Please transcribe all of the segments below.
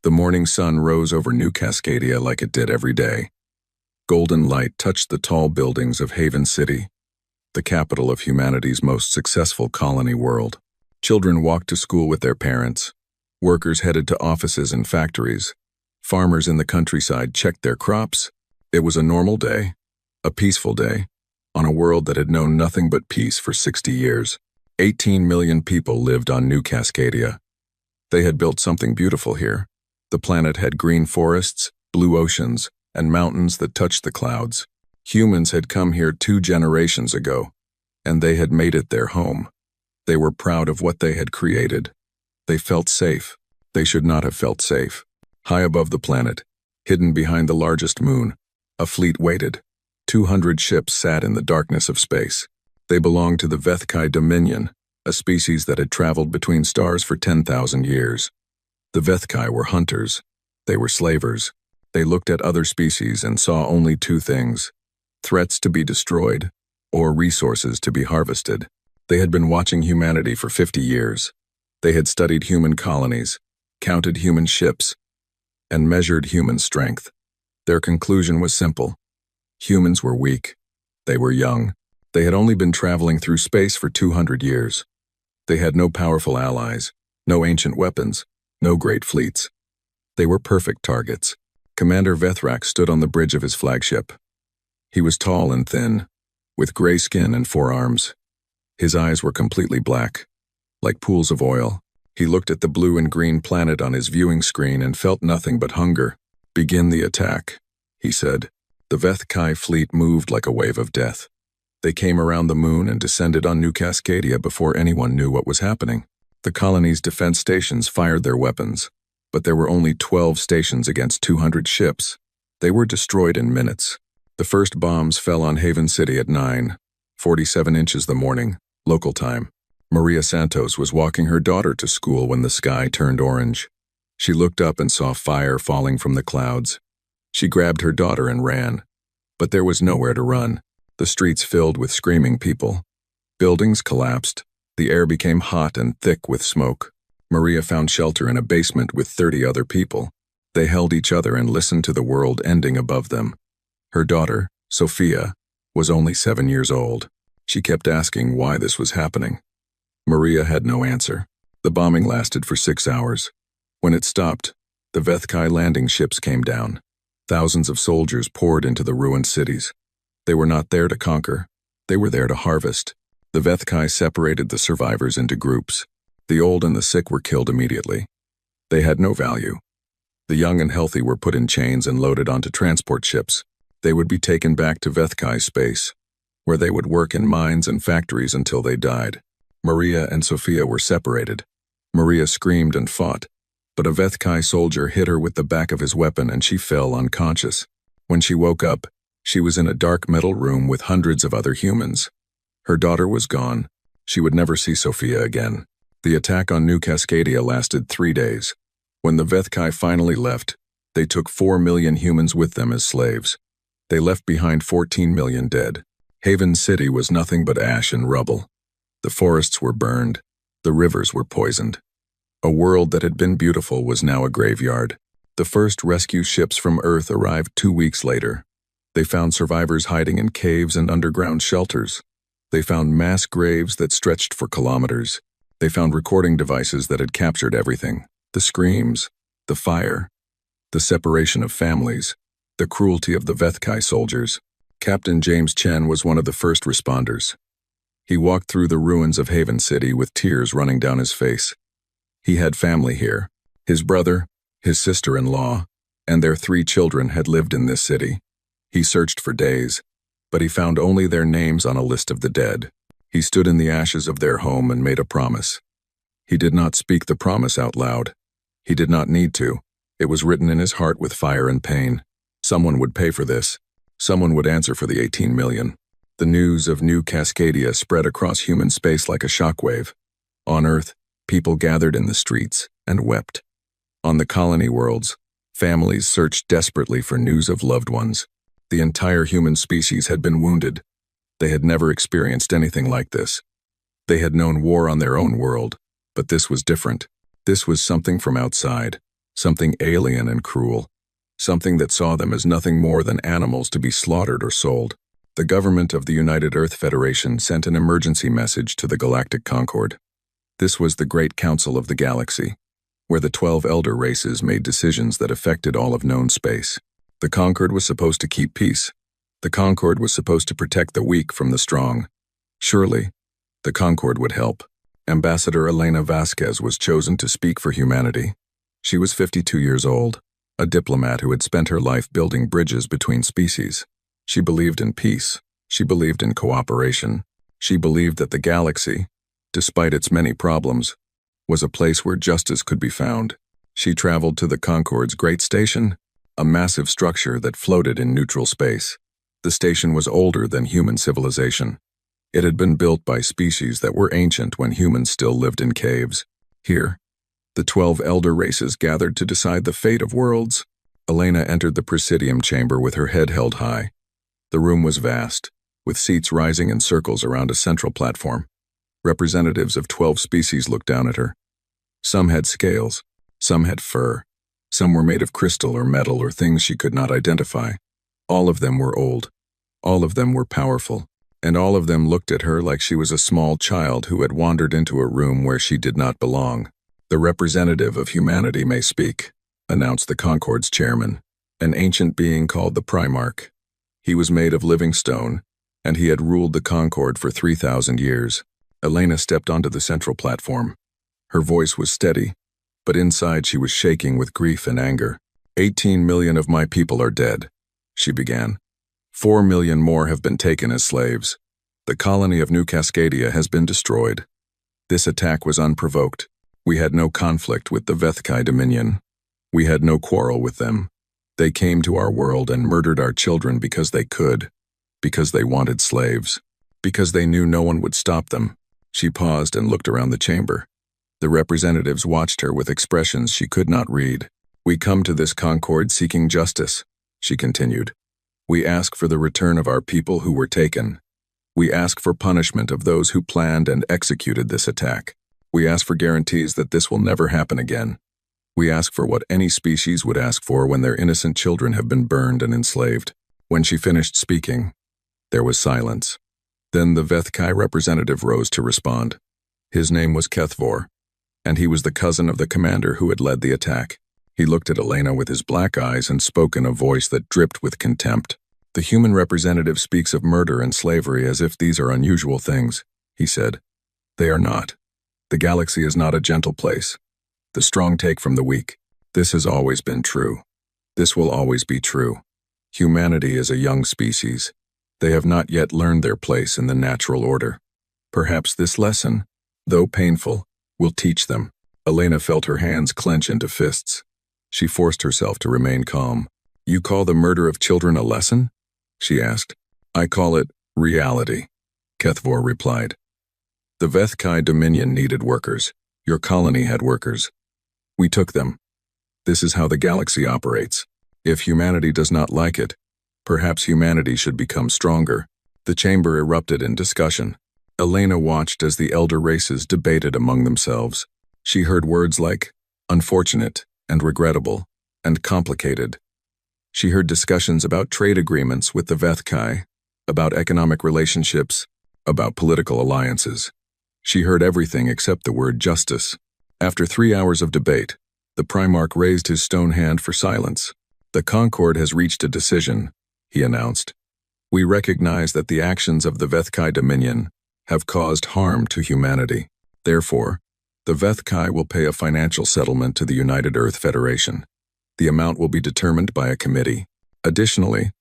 The morning sun rose over New Cascadia like it did every day. Golden light touched the tall buildings of Haven City, the capital of humanity's most successful colony world. Children walked to school with their parents. Workers headed to offices and factories. Farmers in the countryside checked their crops. It was a normal day, a peaceful day, on a world that had known nothing but peace for 60 years. 18 million people lived on New Cascadia. They had built something beautiful here. The planet had green forests, blue oceans, and mountains that touched the clouds. Humans had come here 2 generations ago, and they had made it their home. They were proud of what they had created. They felt safe. They should not have felt safe. High above the planet, hidden behind the largest moon, a fleet waited. 200 ships sat in the darkness of space. They belonged to the Vethkai Dominion, a species that had traveled between stars for 10,000 years. The Vethkai were hunters. They were slavers. They looked at other species and saw only 2 things: threats to be destroyed or resources to be harvested. They had been watching humanity for 50 years. They had studied human colonies, counted human ships, and measured human strength. Their conclusion was simple. Humans were weak. They were young. They had only been traveling through space for 200 years. They had no powerful allies, no ancient weapons, no great fleets. They were perfect targets. Commander Vethrak stood on the bridge of his flagship. He was tall and thin, with gray skin and 4 arms. His eyes were completely black, like pools of oil. He looked at the blue and green planet on his viewing screen and felt nothing but hunger. "Begin the attack," he said. The Vethkai fleet moved like a wave of death. They came around the moon and descended on New Cascadia before anyone knew what was happening. The colony's defense stations fired their weapons, but there were only 12 stations against 200 ships. They were destroyed in minutes. The first bombs fell on Haven City at 9:47 inches the morning, local time. Maria Santos was walking her daughter to school when the sky turned orange. She looked up and saw fire falling from the clouds. She grabbed her daughter and ran, but there was nowhere to run. The streets filled with screaming people. Buildings collapsed. The air became hot and thick with smoke. Maria found shelter in a basement with 30 other people. They held each other and listened to the world ending above them. Her daughter, Sophia, was only 7 years old. She kept asking why this was happening. Maria had no answer. The bombing lasted for 6 hours. When it stopped, the Vethkai landing ships came down. Thousands of soldiers poured into the ruined cities. They were not there to conquer. They were there to harvest. The Vethkai separated the survivors into groups. The old and the sick were killed immediately. They had no value. The young and healthy were put in chains and loaded onto transport ships. They would be taken back to Vethkai space, where they would work in mines and factories until they died. Maria and Sophia were separated. Maria screamed and fought, but a Vethkai soldier hit her with the back of his weapon and she fell unconscious. When she woke up, she was in a dark metal room with hundreds of other humans. Her daughter was gone. She would never see Sophia again. The attack on New Cascadia lasted 3 days. When the Vethkai finally left, they took 4 million humans with them as slaves. They left behind 14 million dead. Haven City was nothing but ash and rubble. The forests were burned. The rivers were poisoned. A world that had been beautiful was now a graveyard. The first rescue ships from Earth arrived 2 weeks later. They found survivors hiding in caves and underground shelters. They found mass graves that stretched for kilometers. They found recording devices that had captured everything: the screams, the fire, the separation of families, the cruelty of the Vethkai soldiers. Captain James Chen was one of the first responders. He walked through the ruins of Haven City with tears running down his face. He had family here. His brother, his sister-in-law, and their 3 children had lived in this city. He searched for days, but he found only their names on a list of the dead. He stood in the ashes of their home and made a promise. He did not speak the promise out loud. He did not need to. It was written in his heart with fire and pain. Someone would pay for this. Someone would answer for the 18 million. The news of New Cascadia spread across human space like a shockwave. On Earth, people gathered in the streets and wept. On the colony worlds, families searched desperately for news of loved ones. The entire human species had been wounded. They had never experienced anything like this. They had known war on their own world, but this was different. This was something from outside, something alien and cruel, something that saw them as nothing more than animals to be slaughtered or sold. The government of the United Earth Federation sent an emergency message to the Galactic Concord. This was the Great Council of the Galaxy, where the 12 elder races made decisions that affected all of known space. The Concord was supposed to keep peace. The Concord was supposed to protect the weak from the strong. Surely, the Concord would help. Ambassador Elena Vasquez was chosen to speak for humanity. She was 52 years old, a diplomat who had spent her life building bridges between species. She believed in peace. She believed in cooperation. She believed that the galaxy, despite its many problems, was a place where justice could be found. She traveled to the Concord's Great Station, a massive structure that floated in neutral space. The station was older than human civilization. It had been built by species that were ancient when humans still lived in caves. Here, the 12 elder races gathered to decide the fate of worlds. Elena entered the presidium chamber with her head held high. The room was vast, with seats rising in circles around a central platform. Representatives of 12 species looked down at her. Some had scales, some had fur, some were made of crystal or metal or things she could not identify. All of them were old. All of them were powerful. And all of them looked at her like she was a small child who had wandered into a room where she did not belong. "The representative of humanity may speak," announced the Concord's chairman, an ancient being called the Primarch. He was made of living stone, and he had ruled the Concord for 3,000 years. Elena stepped onto the central platform. Her voice was steady, but inside she was shaking with grief and anger. 18 million of my people are dead," she began. 4 million more have been taken as slaves. The colony of New Cascadia has been destroyed. This attack was unprovoked. We had no conflict with the Vethkai Dominion. We had no quarrel with them. They came to our world and murdered our children because they could, because they wanted slaves, because they knew no one would stop them. She paused and looked around the chamber. The representatives watched her with expressions she could not read. "We come to this Concord seeking justice," she continued. "We ask for the return of our people who were taken. We ask for punishment of those who planned and executed this attack. We ask for guarantees that this will never happen again. We ask for what any species would ask for when their innocent children have been burned and enslaved." When she finished speaking, there was silence. Then the Vethkai representative rose to respond. His name was Kethvor, and he was the cousin of the commander who had led the attack. He looked at Elena with his black eyes and spoke in a voice that dripped with contempt. "The human representative speaks of murder and slavery as if these are unusual things," he said. "They are not. The galaxy is not a gentle place. The strong take from the weak. This has always been true. This will always be true. Humanity is a young species. They have not yet learned their place in the natural order. Perhaps this lesson, though painful, will teach them." Elena felt her hands clench into fists. She forced herself to remain calm. "You call the murder of children a lesson?" she asked. "I call it reality," Kethvor replied. "The Vethkai Dominion needed workers. Your colony had workers. We took them. This is how the galaxy operates. If humanity does not like it, perhaps humanity should become stronger." The chamber erupted in discussion. Elena watched as the elder races debated among themselves. She heard words like unfortunate and regrettable and complicated. She heard discussions about trade agreements with the Vethkai, about economic relationships, about political alliances. She heard everything except the word justice. After 3 hours of debate, the Primarch raised his stone hand for silence. "The Concord has reached a decision," he announced. "We recognize that the actions of the Vethkai Dominion have caused harm to humanity. Therefore, the Vethkai will pay a financial settlement to the United Earth Federation. The amount will be determined by a committee. Additionally,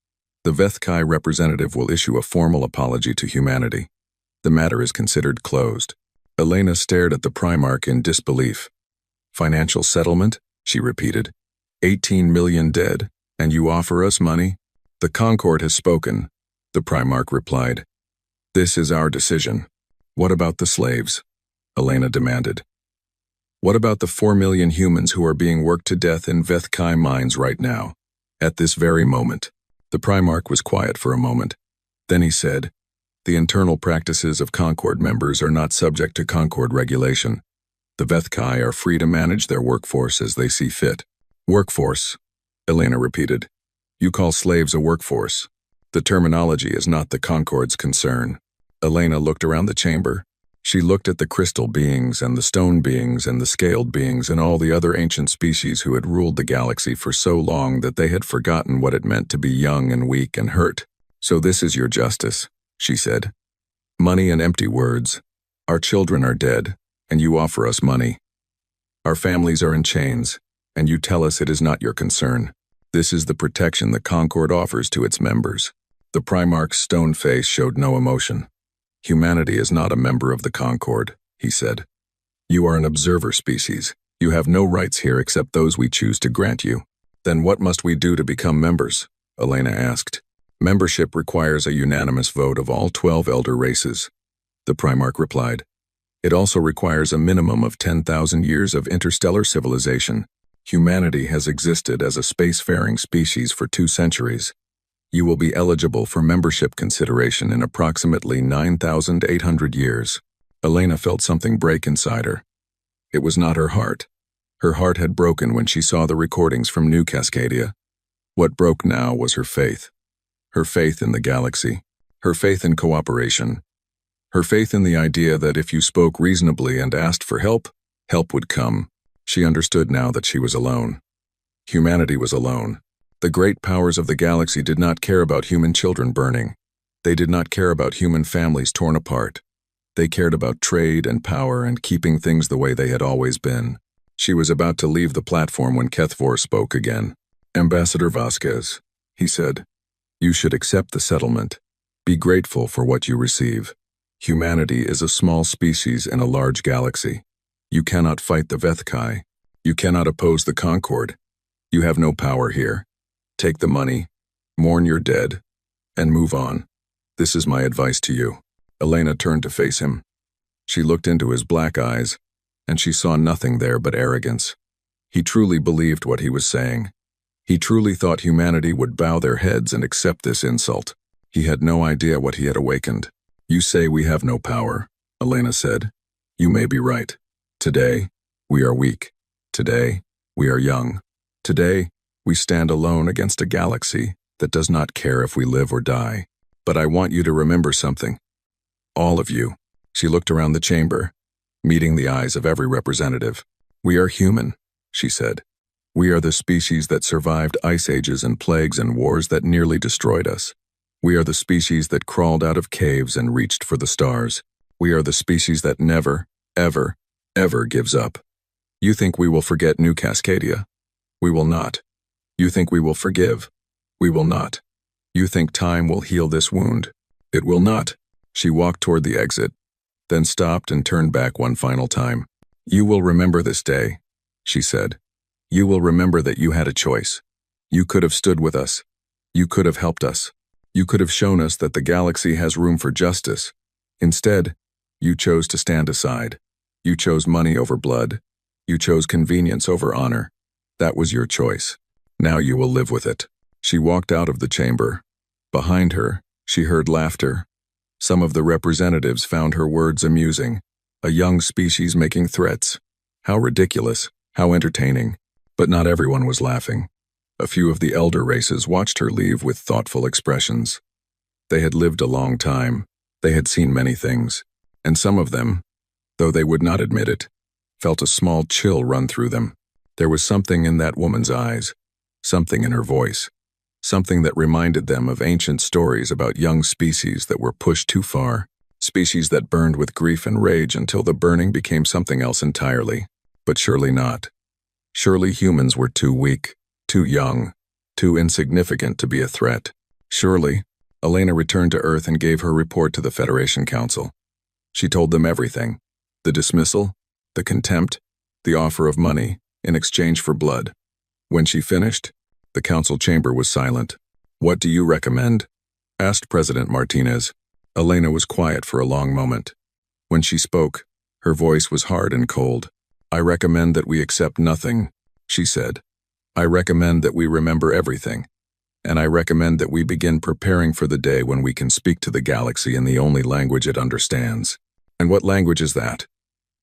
the Vethkai representative will issue a formal apology to humanity. The matter is considered closed." Elena stared at the Primarch in disbelief. "Financial settlement?" she repeated. 18 million dead, and you offer us money?" "The Concord has spoken," the Primarch replied. "This is our decision." "What about the slaves?" Elena demanded. "What about the 4 million humans who are being worked to death in Vethkai mines right now, at this very moment?" The Primarch was quiet for a moment. Then he said, "The internal practices of Concord members are not subject to Concord regulation. The Vethkai are free to manage their workforce as they see fit." Workforce, Elena repeated. You call slaves a workforce. The terminology is not the Concord's concern. Elena looked around the chamber. She looked at the crystal beings and the stone beings and the scaled beings and all the other ancient species who had ruled the galaxy for so long that they had forgotten what it meant to be young and weak and hurt. So this is your justice, she said. Money and empty words. Our children are dead, and you offer us money. Our families are in chains, and you tell us it is not your concern. This is the protection the Concord offers to its members. The Primarch's stone face showed no emotion. Humanity is not a member of the Concord, he said. You are an observer species. You have no rights here except those we choose to grant you. Then what must we do to become members? Elena asked. Membership requires a unanimous vote of all 12 elder races. The Primarch replied. It also requires a minimum of 10,000 years of interstellar civilization. Humanity has existed as a spacefaring species for 2 centuries. You will be eligible for membership consideration in approximately 9,800 years. Elena felt something break inside her. It was not her heart. Her heart had broken when she saw the recordings from New Cascadia. What broke now was her faith. Her faith in the galaxy. Her faith in cooperation. Her faith in the idea that if you spoke reasonably and asked for help, help would come. She understood now that she was alone. Humanity was alone. The great powers of the galaxy did not care about human children burning. They did not care about human families torn apart. They cared about trade and power and keeping things the way they had always been. She was about to leave the platform when Kethvor spoke again. Ambassador Vasquez, he said, you should accept the settlement. Be grateful for what you receive. Humanity is a small species in a large galaxy. You cannot fight the Vethkai. You cannot oppose the Concord. You have no power here. Take the money, mourn your dead, and move on. This is my advice to you. Elena turned to face him. She looked into his black eyes, and she saw nothing there but arrogance. He truly believed what he was saying. He truly thought humanity would bow their heads and accept this insult. He had no idea what he had awakened. You say we have no power, Elena said. You may be right. Today, we are weak. Today, we are young. Today, we stand alone against a galaxy that does not care if we live or die. But I want you to remember something. All of you. She looked around the chamber, meeting the eyes of every representative. We are human, she said. We are the species that survived ice ages and plagues and wars that nearly destroyed us. We are the species that crawled out of caves and reached for the stars. We are the species that never, ever, ever gives up. You think we will forget New Cascadia? We will not. You think we will forgive? We will not. You think time will heal this wound? It will not. She walked toward the exit, then stopped and turned back one final time. You will remember this day, she said. You will remember that you had a choice. You could have stood with us. You could have helped us. You could have shown us that the galaxy has room for justice. Instead, you chose to stand aside. You chose money over blood. You chose convenience over honor. That was your choice. Now you will live with it. She walked out of the chamber. Behind her, she heard laughter. Some of the representatives found her words amusing. A young species making threats. How ridiculous, how entertaining. But not everyone was laughing. A few of the elder races watched her leave with thoughtful expressions. They had lived a long time. They had seen many things. And some of them, though they would not admit it, felt a small chill run through them. There was something in that woman's eyes. Something in her voice, something that reminded them of ancient stories about young species that were pushed too far, species that burned with grief and rage until the burning became something else entirely. But surely not. Surely humans were too weak, too young, too insignificant to be a threat. Surely, Elena returned to Earth and gave her report to the Federation Council. She told them everything. The dismissal, the contempt, the offer of money in exchange for blood. When she finished, the council chamber was silent. What do you recommend? Asked President Martinez. Elena was quiet for a long moment. When she spoke, her voice was hard and cold. I recommend that we accept nothing, she said. I recommend that we remember everything. And I recommend that we begin preparing for the day when we can speak to the galaxy in the only language it understands. And what language is that?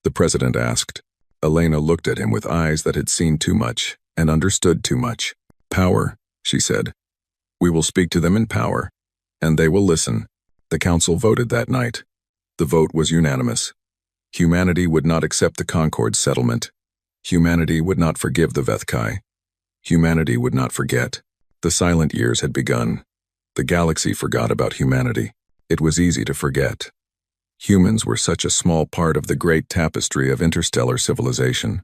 The president asked. Elena looked at him with eyes that had seen too much. and understood too much. Power, she said. We will speak to them in power, and they will listen. The council voted that night. The vote was unanimous. Humanity would not accept the Concord settlement. Humanity would not forgive the Vethkai. Humanity would not forget. The silent years had begun. The galaxy forgot about humanity. It was easy to forget. Humans were such a small part of the great tapestry of interstellar civilization.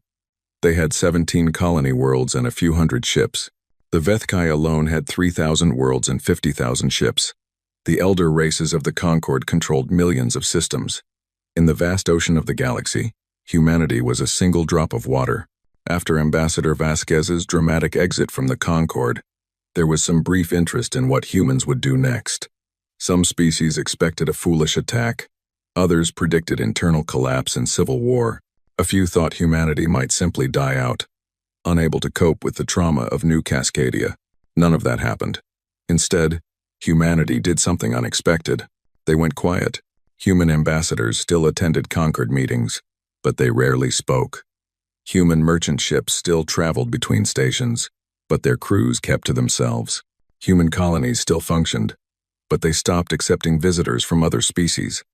They had 17 colony worlds and a few hundred ships. The Vethkai alone had 3,000 worlds and 50,000 ships. The elder races of the Concord controlled millions of systems. In the vast ocean of the galaxy, humanity was a single drop of water. After Ambassador Vasquez's dramatic exit from the Concord, there was some brief interest in what humans would do next. Some species expected a foolish attack. Others predicted internal collapse and civil war. A few thought humanity might simply die out, unable to cope with the trauma of New Cascadia. None of that happened. Instead, humanity did something unexpected. They went quiet. Human ambassadors still attended Concord meetings, but they rarely spoke. Human merchant ships still traveled between stations, but their crews kept to themselves. Human colonies still functioned, but they stopped accepting visitors from other species.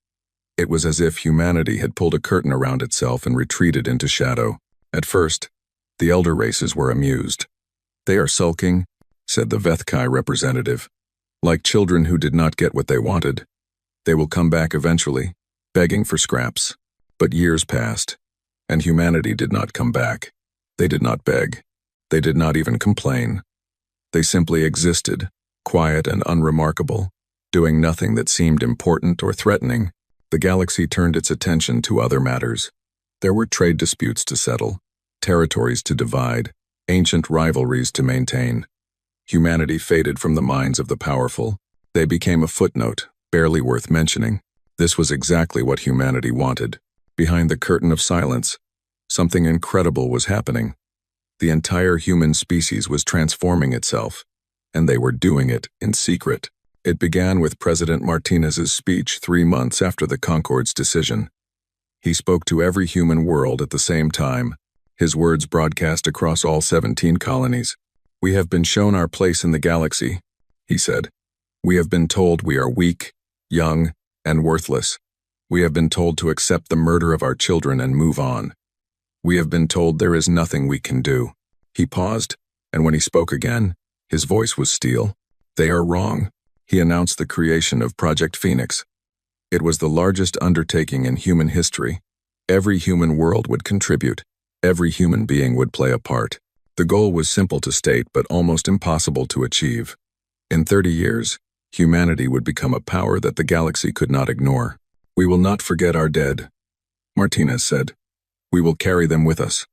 It was as if humanity had pulled a curtain around itself and retreated into shadow. At first, the elder races were amused. They are sulking, said the Vethkai representative, like children who did not get what they wanted. They will come back eventually, begging for scraps. But years passed, and humanity did not come back. They did not beg. They did not even complain. They simply existed, quiet and unremarkable, doing nothing that seemed important or threatening. The galaxy turned its attention to other matters. There were trade disputes to settle, territories to divide, ancient rivalries to maintain. Humanity faded from the minds of the powerful. They became a footnote, barely worth mentioning. This was exactly what humanity wanted. Behind the curtain of silence, something incredible was happening. The entire human species was transforming itself, and they were doing it in secret. It began with President Martinez's speech 3 months after the Concord's decision. He spoke to every human world at the same time, his words broadcast across all 17 colonies. We have been shown our place in the galaxy, he said. We have been told we are weak, young, and worthless. We have been told to accept the murder of our children and move on. We have been told there is nothing we can do. He paused, and when he spoke again, his voice was steel. They are wrong. He announced the creation of Project Phoenix. It was the largest undertaking in human history. Every human world would contribute. Every human being would play a part. The goal was simple to state but almost impossible to achieve. In 30 years, humanity would become a power that the galaxy could not ignore. We will not forget our dead, Martinez said. We will carry them with us.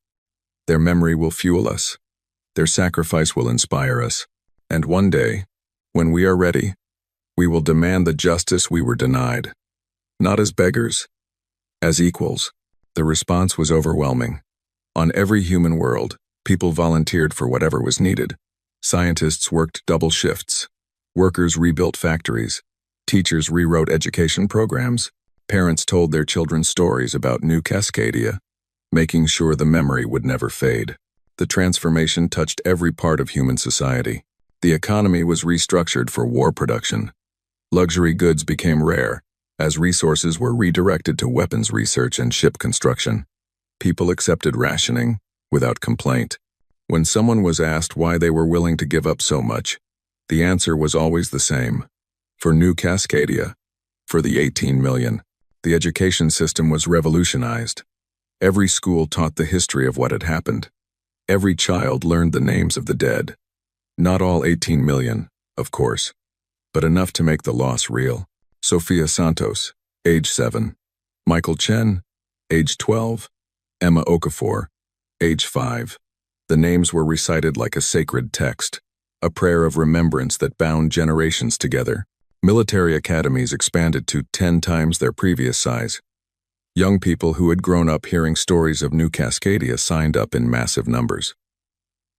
Their memory will fuel us. Their sacrifice will inspire us. And one day, when we are ready, we will demand the justice we were denied. Not as beggars, as equals. The response was overwhelming. On every human world, people volunteered for whatever was needed. Scientists worked double shifts. Workers rebuilt factories. Teachers rewrote education programs. Parents told their children stories about New Cascadia, making sure the memory would never fade. The transformation touched every part of human society. The economy was restructured for war production. Luxury goods became rare, as resources were redirected to weapons research and ship construction. People accepted rationing without complaint. When someone was asked why they were willing to give up so much, the answer was always the same. For New Cascadia, for the 18 million, the education system was revolutionized. Every school taught the history of what had happened. Every child learned the names of the dead. Not all 18 million, of course, but enough to make the loss real. Sofia Santos, age 7. Michael Chen, age 12. Emma Okafor, age 5. The names were recited like a sacred text, a prayer of remembrance that bound generations together. Military academies expanded to 10 times their previous size. Young people who had grown up hearing stories of New Cascadia signed up in massive numbers.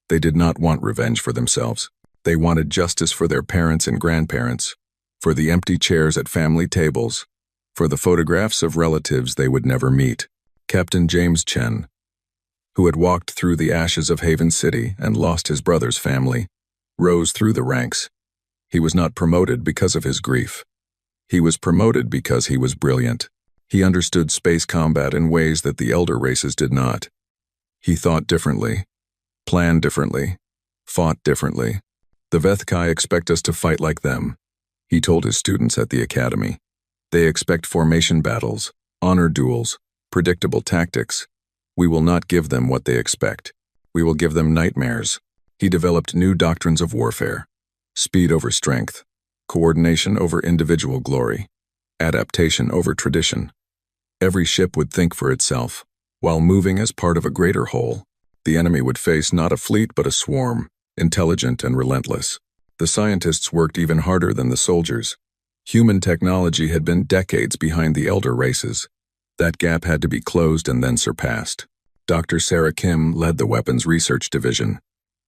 They did not want revenge for themselves. They wanted justice for their parents and grandparents, for the empty chairs at family tables, for the photographs of relatives they would never meet. Captain James Chen, who had walked through the ashes of Haven City and lost his brother's family, rose through the ranks. He was not promoted because of his grief. He was promoted because he was brilliant. He understood space combat in ways that the elder races did not. He thought differently, planned differently, fought differently. The Vethkai expect us to fight like them, he told his students at the academy. They expect formation battles, honor duels, predictable tactics. We will not give them what they expect. We will give them nightmares. He developed new doctrines of warfare: speed over strength, coordination over individual glory, adaptation over tradition. Every ship would think for itself, while moving as part of a greater whole. The enemy would face not a fleet but a swarm, intelligent and relentless. The scientists worked even harder than the soldiers. Human technology had been decades behind the elder races. That gap had to be closed and then surpassed. Dr. Sarah Kim led the Weapons Research Division.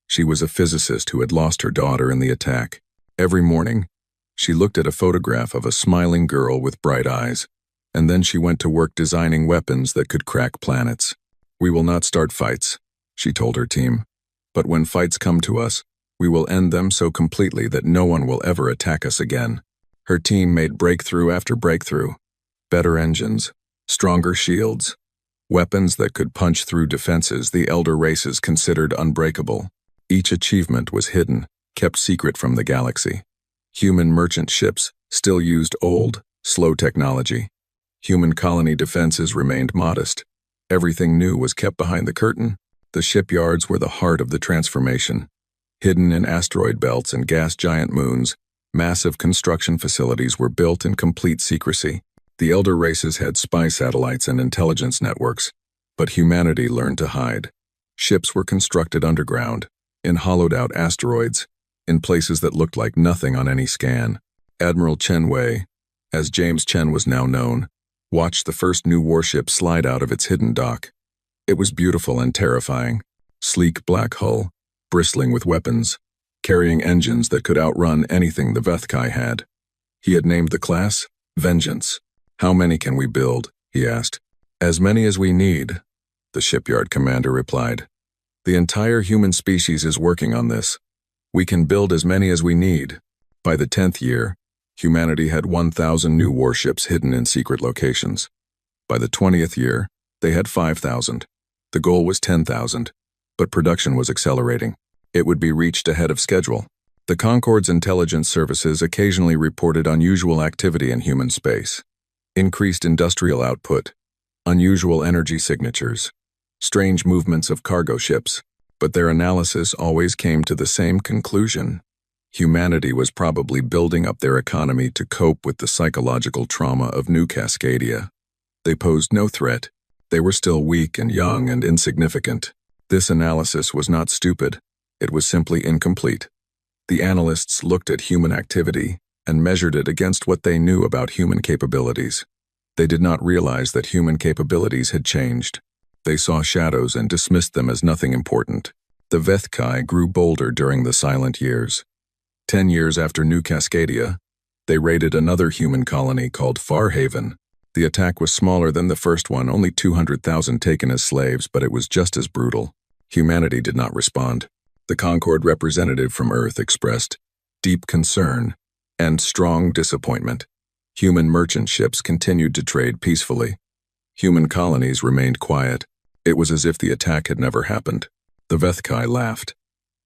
She was a physicist who had lost her daughter in the attack. Every morning, she looked at a photograph of a smiling girl with bright eyes, and then she went to work designing weapons that could crack planets. "We will not start fights," she told her team. "But when fights come to us, we will end them so completely that no one will ever attack us again." Her team made breakthrough after breakthrough. Better engines, stronger shields, weapons that could punch through defenses the elder races considered unbreakable. Each achievement was hidden, kept secret from the galaxy. Human merchant ships still used old, slow technology. Human colony defenses remained modest. Everything new was kept behind the curtain. The shipyards were the heart of the transformation. Hidden in asteroid belts and gas giant moons, massive construction facilities were built in complete secrecy. The elder races had spy satellites and intelligence networks, but humanity learned to hide. Ships were constructed underground, in hollowed-out asteroids, in places that looked like nothing on any scan. Admiral Chen Wei, as James Chen was now known, watched the first new warship slide out of its hidden dock. It was beautiful and terrifying. Sleek black hull, bristling with weapons, carrying engines that could outrun anything the Vethkai had. He had named the class Vengeance. "How many can we build?" he asked. "As many as we need," the shipyard commander replied. "The entire human species is working on this. We can build as many as we need." By the 10th year, humanity had 1,000 new warships hidden in secret locations. By the 20th year, they had 5,000. The goal was 10,000, but production was accelerating. It would be reached ahead of schedule. The Concord's intelligence services occasionally reported unusual activity in human space. Increased industrial output, unusual energy signatures, strange movements of cargo ships, but their analysis always came to the same conclusion. Humanity was probably building up their economy to cope with the psychological trauma of New Cascadia. They posed no threat. They were still weak and young and insignificant. This analysis was not stupid. It was simply incomplete. The analysts looked at human activity and measured it against what they knew about human capabilities. They did not realize that human capabilities had changed. They saw shadows and dismissed them as nothing important. The Vethkai grew bolder during the silent years. 10 years after New Cascadia, they raided another human colony called Farhaven. The attack was smaller than the first one, only 200,000 taken as slaves, but it was just as brutal. Humanity did not respond. The Concord representative from Earth expressed deep concern and strong disappointment. Human merchant ships continued to trade peacefully. Human colonies remained quiet. It was as if the attack had never happened. The Vethkai laughed.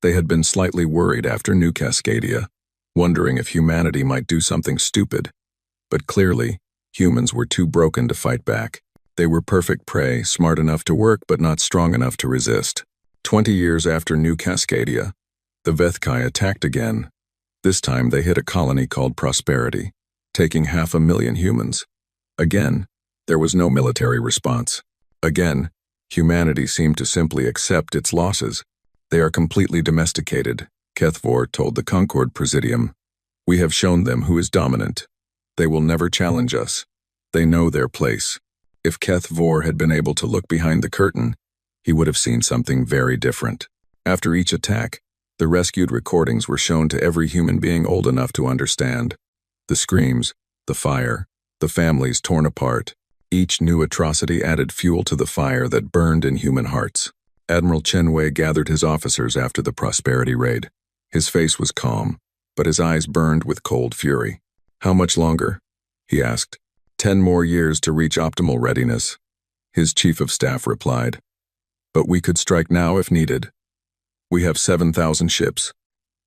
They had been slightly worried after New Cascadia, wondering if humanity might do something stupid. But clearly, humans were too broken to fight back. They were perfect prey, smart enough to work but not strong enough to resist. 20 years after New Cascadia, the Vethkai attacked again. This time they hit a colony called Prosperity, taking 500,000 humans. Again, there was no military response. Again, humanity seemed to simply accept its losses. "They are completely domesticated," Kethvor told the Concord Presidium. "We have shown them who is dominant. They will never challenge us. They know their place." If Kethvor had been able to look behind the curtain, he would have seen something very different. After each attack, the rescued recordings were shown to every human being old enough to understand. The screams, the fire, the families torn apart. Each new atrocity added fuel to the fire that burned in human hearts. Admiral Chen Wei gathered his officers after the Prosperity raid. His face was calm, but his eyes burned with cold fury. "How much longer?" he asked. 10 more years to reach optimal readiness," his chief of staff replied. "But we could strike now if needed. We have 7,000 ships.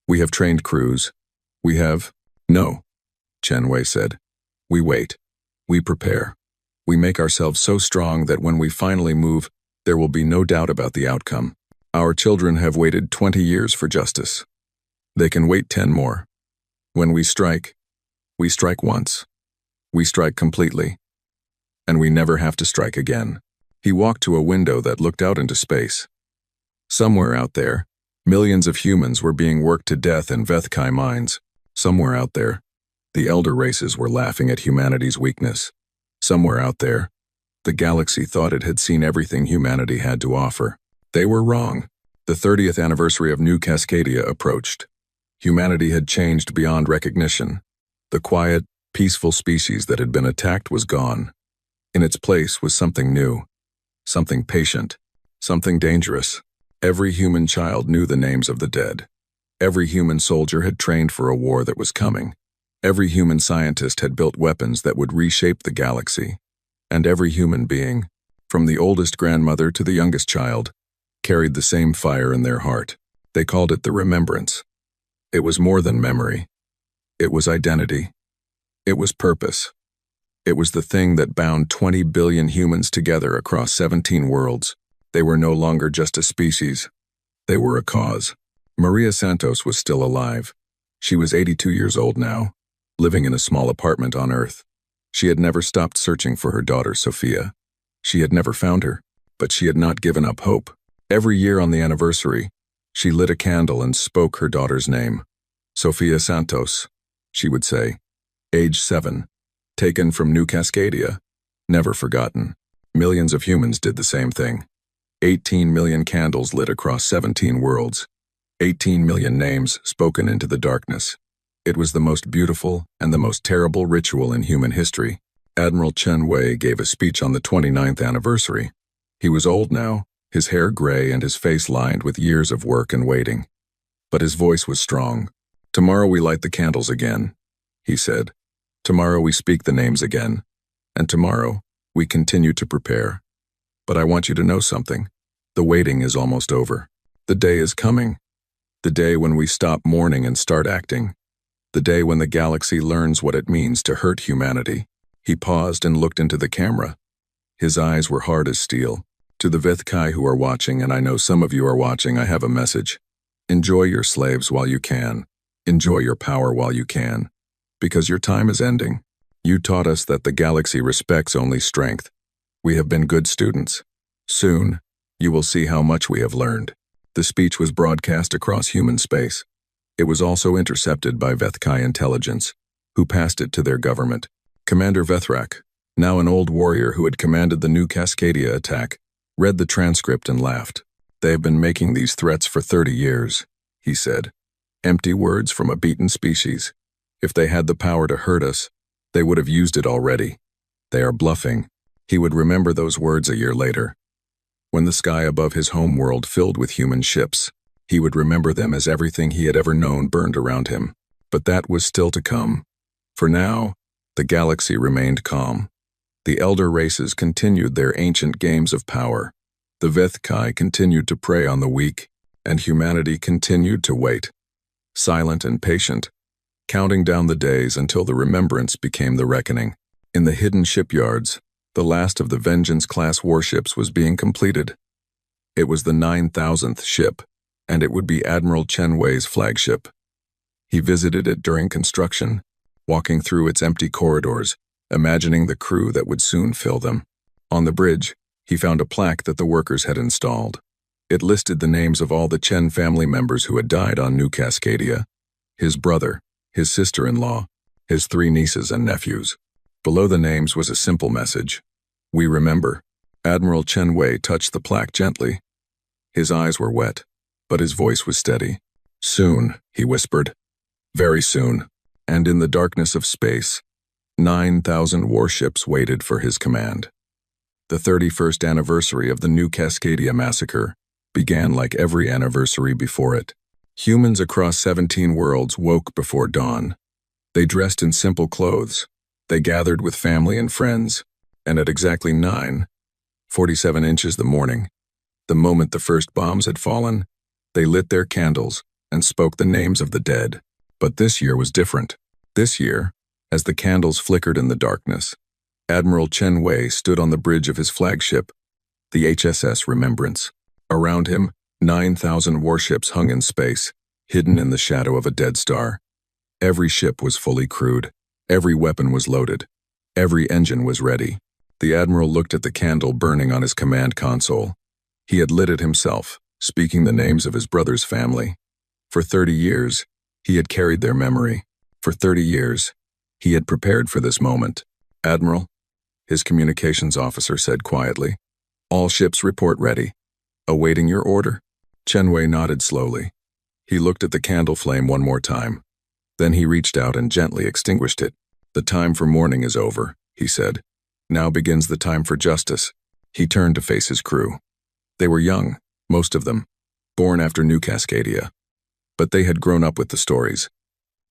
We have trained crews. We have—" "No," Chen Wei said. "We wait. We prepare. We make ourselves so strong that when we finally move, there will be no doubt about the outcome. Our children have waited 20 years for justice. They can wait 10 more. When we strike once. We strike completely. And we never have to strike again." He walked to a window that looked out into space. Somewhere out there, millions of humans were being worked to death in Vethkai mines. Somewhere out there, the elder races were laughing at humanity's weakness. Somewhere out there, the galaxy thought it had seen everything humanity had to offer. They were wrong. The 30th anniversary of New Cascadia approached. Humanity had changed beyond recognition. The quiet, peaceful species that had been attacked was gone. In its place was something new, something patient, something dangerous. Every human child knew the names of the dead. Every human soldier had trained for a war that was coming. Every human scientist had built weapons that would reshape the galaxy. And every human being, from the oldest grandmother to the youngest child, carried the same fire in their heart. They called it the remembrance. It was more than memory. It was identity. It was purpose. It was the thing that bound 20 billion humans together across 17 worlds. They were no longer just a species. They were a cause. Maria Santos was still alive. She was 82 years old now, living in a small apartment on Earth. She had never stopped searching for her daughter, Sophia. She had never found her, but she had not given up hope. Every year on the anniversary, she lit a candle and spoke her daughter's name. "Sophia Santos," she would say. "Age 7. Taken from New Cascadia. Never forgotten." Millions of humans did the same thing. 18 million candles lit across 17 worlds. 18 million names spoken into the darkness. It was the most beautiful and the most terrible ritual in human history. Admiral Chen Wei gave a speech on the 29th anniversary. He was old now, his hair gray and his face lined with years of work and waiting. But his voice was strong. "Tomorrow we light the candles again," he said. "Tomorrow we speak the names again. And tomorrow we continue to prepare. But I want you to know something. The waiting is almost over. The day is coming. The day when we stop mourning and start acting. The day when the galaxy learns what it means to hurt humanity." He paused and looked into the camera. His eyes were hard as steel. "To the Vithkai who are watching, and I know some of you are watching, I have a message. Enjoy your slaves while you can. Enjoy your power while you can. Because your time is ending. You taught us that the galaxy respects only strength. We have been good students. Soon, you will see how much we have learned." The speech was broadcast across human space. It was also intercepted by Vethkai intelligence, who passed it to their government. Commander Vethrak, now an old warrior who had commanded the New Cascadia attack, read the transcript and laughed. "They have been making these threats for 30 years, he said. "Empty words from a beaten species. If they had the power to hurt us, they would have used it already. They are bluffing." He would remember those words a year later. When the sky above his home world filled with human ships, he would remember them as everything he had ever known burned around him. But that was still to come. For now, the galaxy remained calm. The elder races continued their ancient games of power. The Vethkai continued to prey on the weak, and humanity continued to wait. Silent and patient, counting down the days until the remembrance became the reckoning. In the hidden shipyards, the last of the Vengeance-class warships was being completed. It was the 9,000th ship, and it would be Admiral Chen Wei's flagship. He visited it during construction, walking through its empty corridors, imagining the crew that would soon fill them. On the bridge, he found a plaque that the workers had installed. It listed the names of all the Chen family members who had died on New Cascadia: his brother, his sister-in-law, his 3 nieces and nephews. Below the names was a simple message: "We remember." Admiral Chen Wei touched the plaque gently. His eyes were wet, but his voice was steady. "Soon," he whispered. "Very soon." And in the darkness of space, 9,000 warships waited for his command. The 31st anniversary of the New Cascadia massacre, began like every anniversary before it. Humans across 17 worlds woke before dawn. They dressed in simple clothes. They gathered with family and friends, and at exactly 9:47 inches the morning, the moment the first bombs had fallen, they lit their candles and spoke the names of the dead. But this year was different. This year, as the candles flickered in the darkness, Admiral Chen Wei stood on the bridge of his flagship, the HSS Remembrance. Around him, 9,000 warships hung in space, hidden in the shadow of a dead star. Every ship was fully crewed. Every weapon was loaded. Every engine was ready. The Admiral looked at the candle burning on his command console. He had lit it himself, speaking the names of his brother's family. For 30 years, he had carried their memory. For 30 years, he had prepared for this moment. "Admiral," his communications officer said quietly, "all ships report ready. Awaiting your order." Chen Wei nodded slowly. He looked at the candle flame one more time. Then he reached out and gently extinguished it. "The time for mourning is over," he said. "Now begins the time for justice." He turned to face his crew. They were young, most of them, born after New Cascadia. But they had grown up with the stories.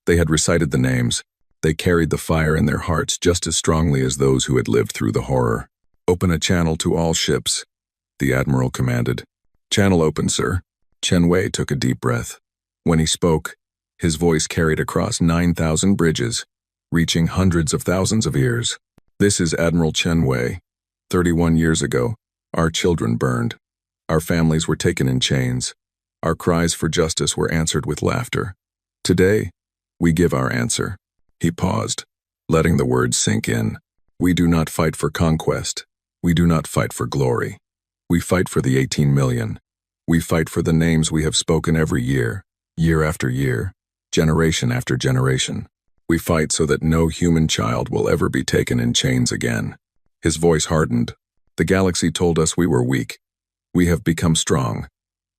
They had recited the names. They carried the fire in their hearts just as strongly as those who had lived through the horror. "Open a channel to all ships," the Admiral commanded. "Channel open, sir." Chen Wei took a deep breath. When he spoke, his voice carried across 9,000 bridges, reaching hundreds of thousands of ears. "This is Admiral Chen Wei. 31 years ago, our children burned. Our families were taken in chains. Our cries for justice were answered with laughter. Today, we give our answer." He paused, letting the words sink in. "We do not fight for conquest. We do not fight for glory. We fight for the 18 million. We fight for the names we have spoken every year, year after year, generation after generation. We fight so that no human child will ever be taken in chains again." His voice hardened. "The galaxy told us we were weak. We have become strong.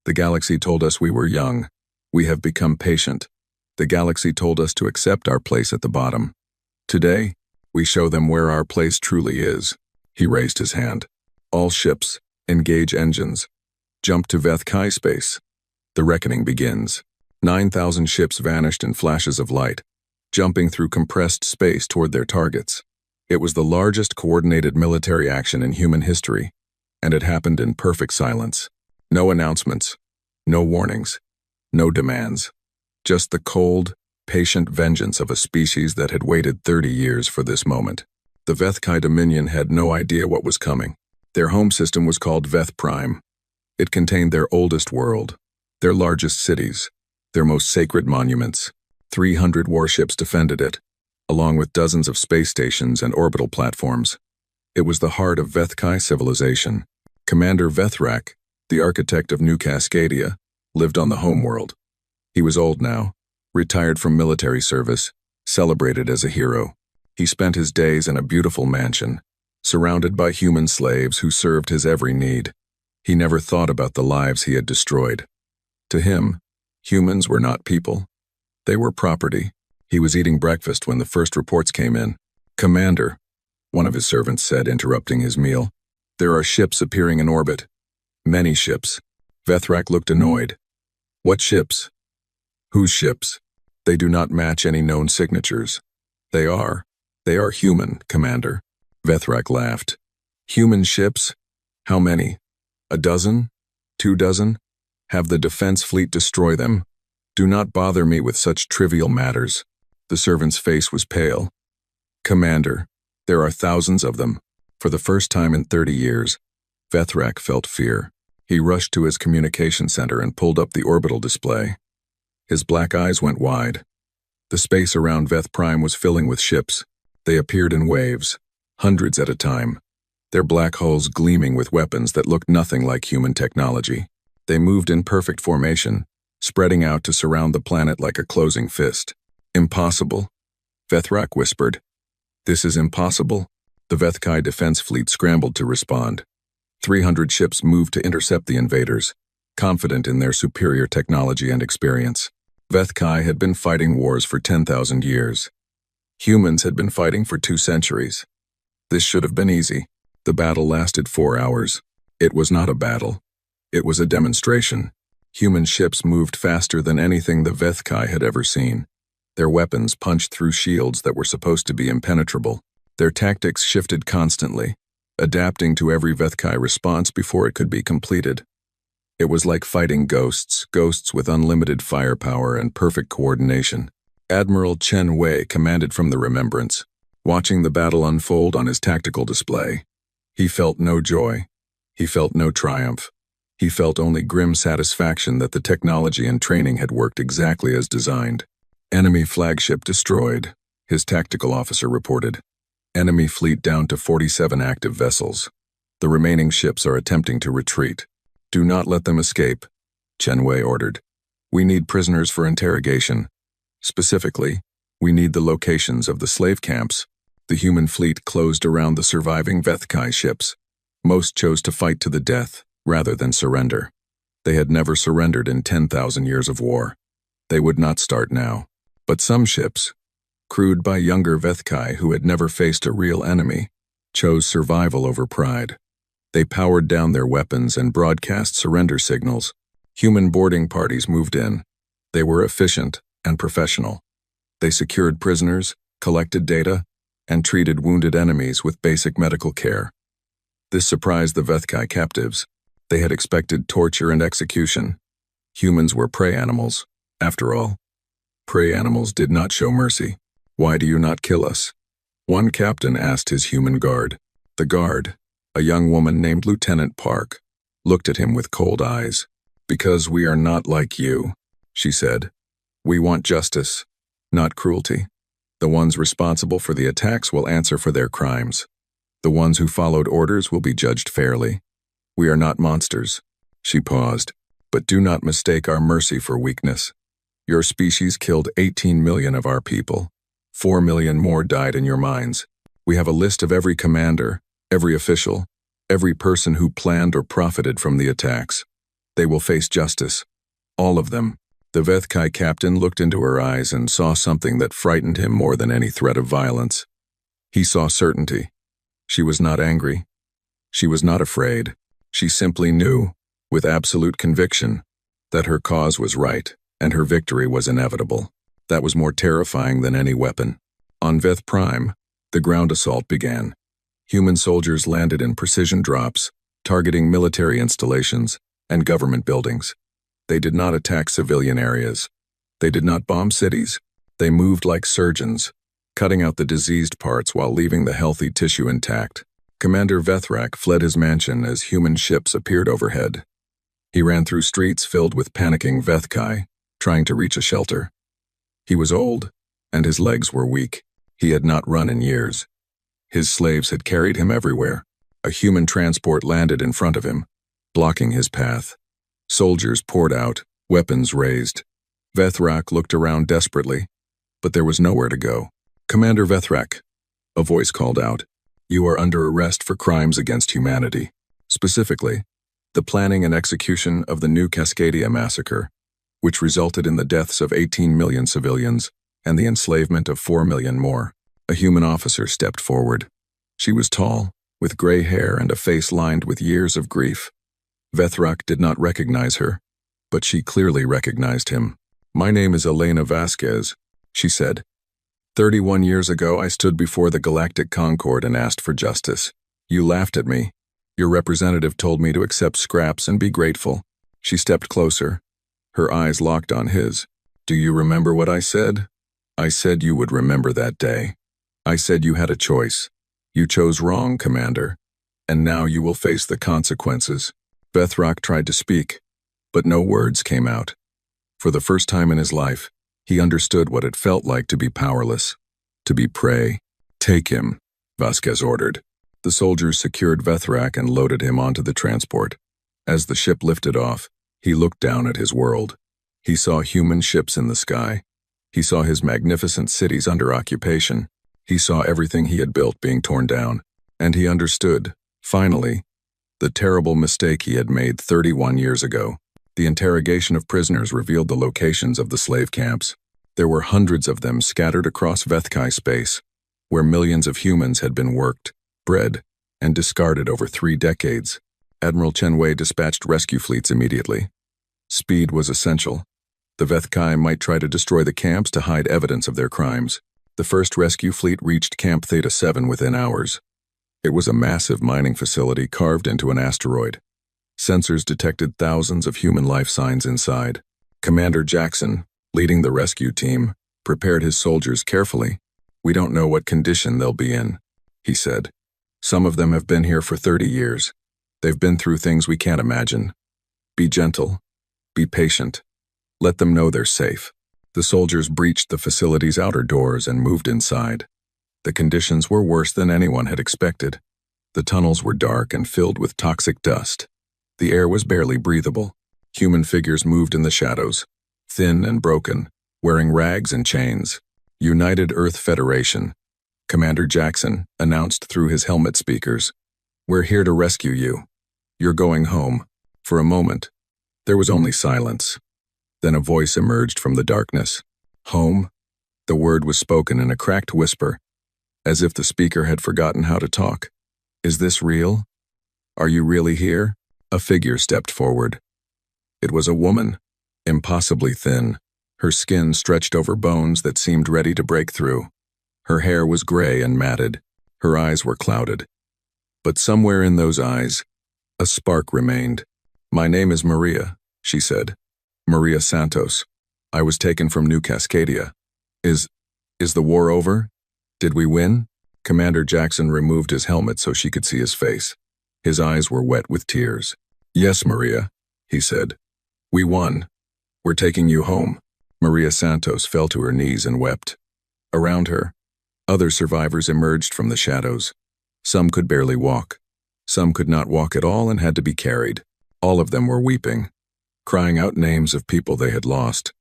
The galaxy told us we were young. We have become patient. The galaxy told us to accept our place at the bottom. Today, we show them where our place truly is." He raised his hand. "All ships, engage engines. Jump to Veth Kai space. The reckoning begins." 9,000 ships vanished in flashes of light, jumping through compressed space toward their targets. It was the largest coordinated military action in human history, and it happened in perfect silence. No announcements, no warnings, no demands. Just the cold, patient vengeance of a species that had waited 30 years for this moment. The Veth Kai Dominion had no idea what was coming. Their home system was called Veth Prime. It contained their oldest world, their largest cities, their most sacred monuments. 300 warships defended it, along with dozens of space stations and orbital platforms. It was the heart of Veth Kai civilization. Commander Vethrak, the architect of New Cascadia, lived on the homeworld. He was old now, retired from military service, celebrated as a hero. He spent his days in a beautiful mansion, surrounded by human slaves who served his every need. He never thought about the lives he had destroyed. To him, humans were not people. They were property. He was eating breakfast when the first reports came in. "Commander," one of his servants said, interrupting his meal, "there are ships appearing in orbit. Many ships." Vethrak looked annoyed. "What ships? Whose ships? They do not match any known signatures." They are human, Commander." Vethrak laughed. "Human ships? How many? A dozen? 2 dozen? Have the defense fleet destroy them. Do not bother me with such trivial matters." The servant's face was pale. "Commander, there are thousands of them." For the first time in 30 years, Vethrak felt fear. He rushed to his communication center and pulled up the orbital display. His black eyes went wide. The space around Veth Prime was filling with ships. They appeared in waves, hundreds at a time, their black hulls gleaming with weapons that looked nothing like human technology. They moved in perfect formation, spreading out to surround the planet like a closing fist. "Impossible," Vethrak whispered. "This is impossible." The Veth Kai defense fleet scrambled to respond. 300 ships moved to intercept the invaders, confident in their superior technology and experience. Veth Kai had been fighting wars for 10,000 years. Humans had been fighting for 2 centuries. This should have been easy. The battle lasted 4 hours. It was not a battle. It was a demonstration. Human ships moved faster than anything the Vethkai had ever seen. Their weapons punched through shields that were supposed to be impenetrable. Their tactics shifted constantly, adapting to every Vethkai response before it could be completed. It was like fighting ghosts with unlimited firepower and perfect coordination. Admiral Chen Wei commanded from the Remembrance, watching the battle unfold on his tactical display. He felt no joy. He felt no triumph. He felt only grim satisfaction that the technology and training had worked exactly as designed. Enemy flagship destroyed, his tactical officer reported. Enemy fleet down to 47 active vessels. The remaining ships are attempting to retreat. Do not let them escape, Chen Wei ordered. We need prisoners for interrogation. Specifically, we need the locations of the slave camps. The human fleet closed around the surviving Vethkai ships. Most chose to fight to the death, rather than surrender. They had never surrendered in 10,000 years of war. They would not start now. But some ships, crewed by younger Vethkai who had never faced a real enemy, chose survival over pride. They powered down their weapons and broadcast surrender signals. Human boarding parties moved in. They were efficient and professional. They secured prisoners, collected data, and treated wounded enemies with basic medical care. This surprised the Vethkai captives. They had expected torture and execution. Humans were prey animals, after all. Prey animals did not show mercy. Why do you not kill us? One captain asked his human guard. The guard, a young woman named Lieutenant Park, looked at him with cold eyes. Because we are not like you, she said. We want justice, not cruelty. The ones responsible for the attacks will answer for their crimes. The ones who followed orders will be judged fairly. We are not monsters. She paused. But do not mistake our mercy for weakness. Your species killed 18 million of our people. 4 million more died in your mines. We have a list of every commander, every official, every person who planned or profited from the attacks. They will face justice. All of them. The Vethkai captain looked into her eyes and saw something that frightened him more than any threat of violence. He saw certainty. She was not angry. She was not afraid. She simply knew, with absolute conviction, that her cause was right and her victory was inevitable. That was more terrifying than any weapon. On Veth Prime, the ground assault began. Human soldiers landed in precision drops, targeting military installations and government buildings. They did not attack civilian areas. They did not bomb cities. They moved like surgeons, cutting out the diseased parts while leaving the healthy tissue intact. Commander Vethrak fled his mansion as human ships appeared overhead. He ran through streets filled with panicking Vethkai, trying to reach a shelter. He was old, and his legs were weak. He had not run in years. His slaves had carried him everywhere. A human transport landed in front of him, blocking his path. Soldiers poured out, weapons raised. Vethrak looked around desperately, but there was nowhere to go. Commander Vethrak, a voice called out, you are under arrest for crimes against humanity. Specifically, the planning and execution of the New Cascadia massacre, which resulted in the deaths of 18 million civilians and the enslavement of 4 million more. A human officer stepped forward. She was tall, with gray hair and a face lined with years of grief. Vethrak did not recognize her, but she clearly recognized him. My name is Elena Vasquez, she said. 31 years ago, I stood before the Galactic Concord and asked for justice. You laughed at me. Your representative told me to accept scraps and be grateful. She stepped closer. Her eyes locked on his. Do you remember what I said? I said you would remember that day. I said you had a choice. You chose wrong, Commander, and now you will face the consequences. Vethrak tried to speak, but no words came out. For the first time in his life, he understood what it felt like to be powerless, to be prey. Take him, Vasquez ordered. The soldiers secured Vethrak and loaded him onto the transport. As the ship lifted off, he looked down at his world. He saw human ships in the sky. He saw his magnificent cities under occupation. He saw everything he had built being torn down. And he understood, finally, the terrible mistake he had made 31 years ago. The interrogation of prisoners revealed the locations of the slave camps. There were hundreds of them scattered across Vethkai space, where millions of humans had been worked, bred, and discarded over 3 decades. Admiral Chen Wei dispatched rescue fleets immediately. Speed was essential. The Vethkai might try to destroy the camps to hide evidence of their crimes. The first rescue fleet reached Camp Theta 7 within hours. It was a massive mining facility carved into an asteroid. Sensors detected thousands of human life signs inside. Commander Jackson, leading the rescue team, prepared his soldiers carefully. "We don't know what condition they'll be in," he said. "Some of them have been here for 30 years. They've been through things we can't imagine. Be gentle. Be patient. Let them know they're safe." The soldiers breached the facility's outer doors and moved inside. The conditions were worse than anyone had expected. The tunnels were dark and filled with toxic dust. The air was barely breathable. Human figures moved in the shadows, thin and broken, wearing rags and chains. "United Earth Federation," Commander Jackson announced through his helmet speakers. "We're here to rescue you. You're going home." For a moment, there was only silence. Then a voice emerged from the darkness. "Home?" The word was spoken in a cracked whisper, as if the speaker had forgotten how to talk. "Is this real? Are you really here?" A figure stepped forward. It was a woman, impossibly thin. Her skin stretched over bones that seemed ready to break through. Her hair was gray and matted. Her eyes were clouded. But somewhere in those eyes, a spark remained. "My name is Maria," she said. "Maria Santos. I was taken from New Cascadia. Is the war over? Did we win?" Commander Jackson removed his helmet so she could see his face. His eyes were wet with tears. "Yes, Maria," he said. "We won. We're taking you home." Maria Santos fell to her knees and wept. Around her, other survivors emerged from the shadows. Some could barely walk. Some could not walk at all and had to be carried. All of them were weeping, crying out names of people they had lost,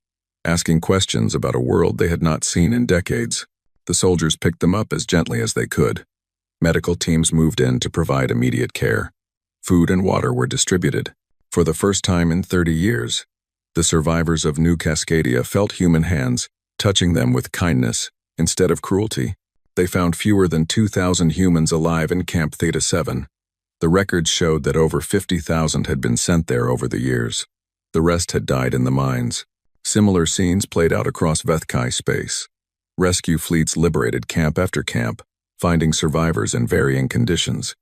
asking questions about a world they had not seen in decades. The soldiers picked them up as gently as they could. Medical teams moved in to provide immediate care. Food and water were distributed. For the first time in 30 years, the survivors of New Cascadia felt human hands touching them with kindness instead of cruelty. They found fewer than 2,000 humans alive in Camp Theta 7. The records showed that over 50,000 had been sent there over the years. The rest had died in the mines. Similar scenes played out across Vethkai space. Rescue fleets liberated camp after camp, finding survivors in varying conditions.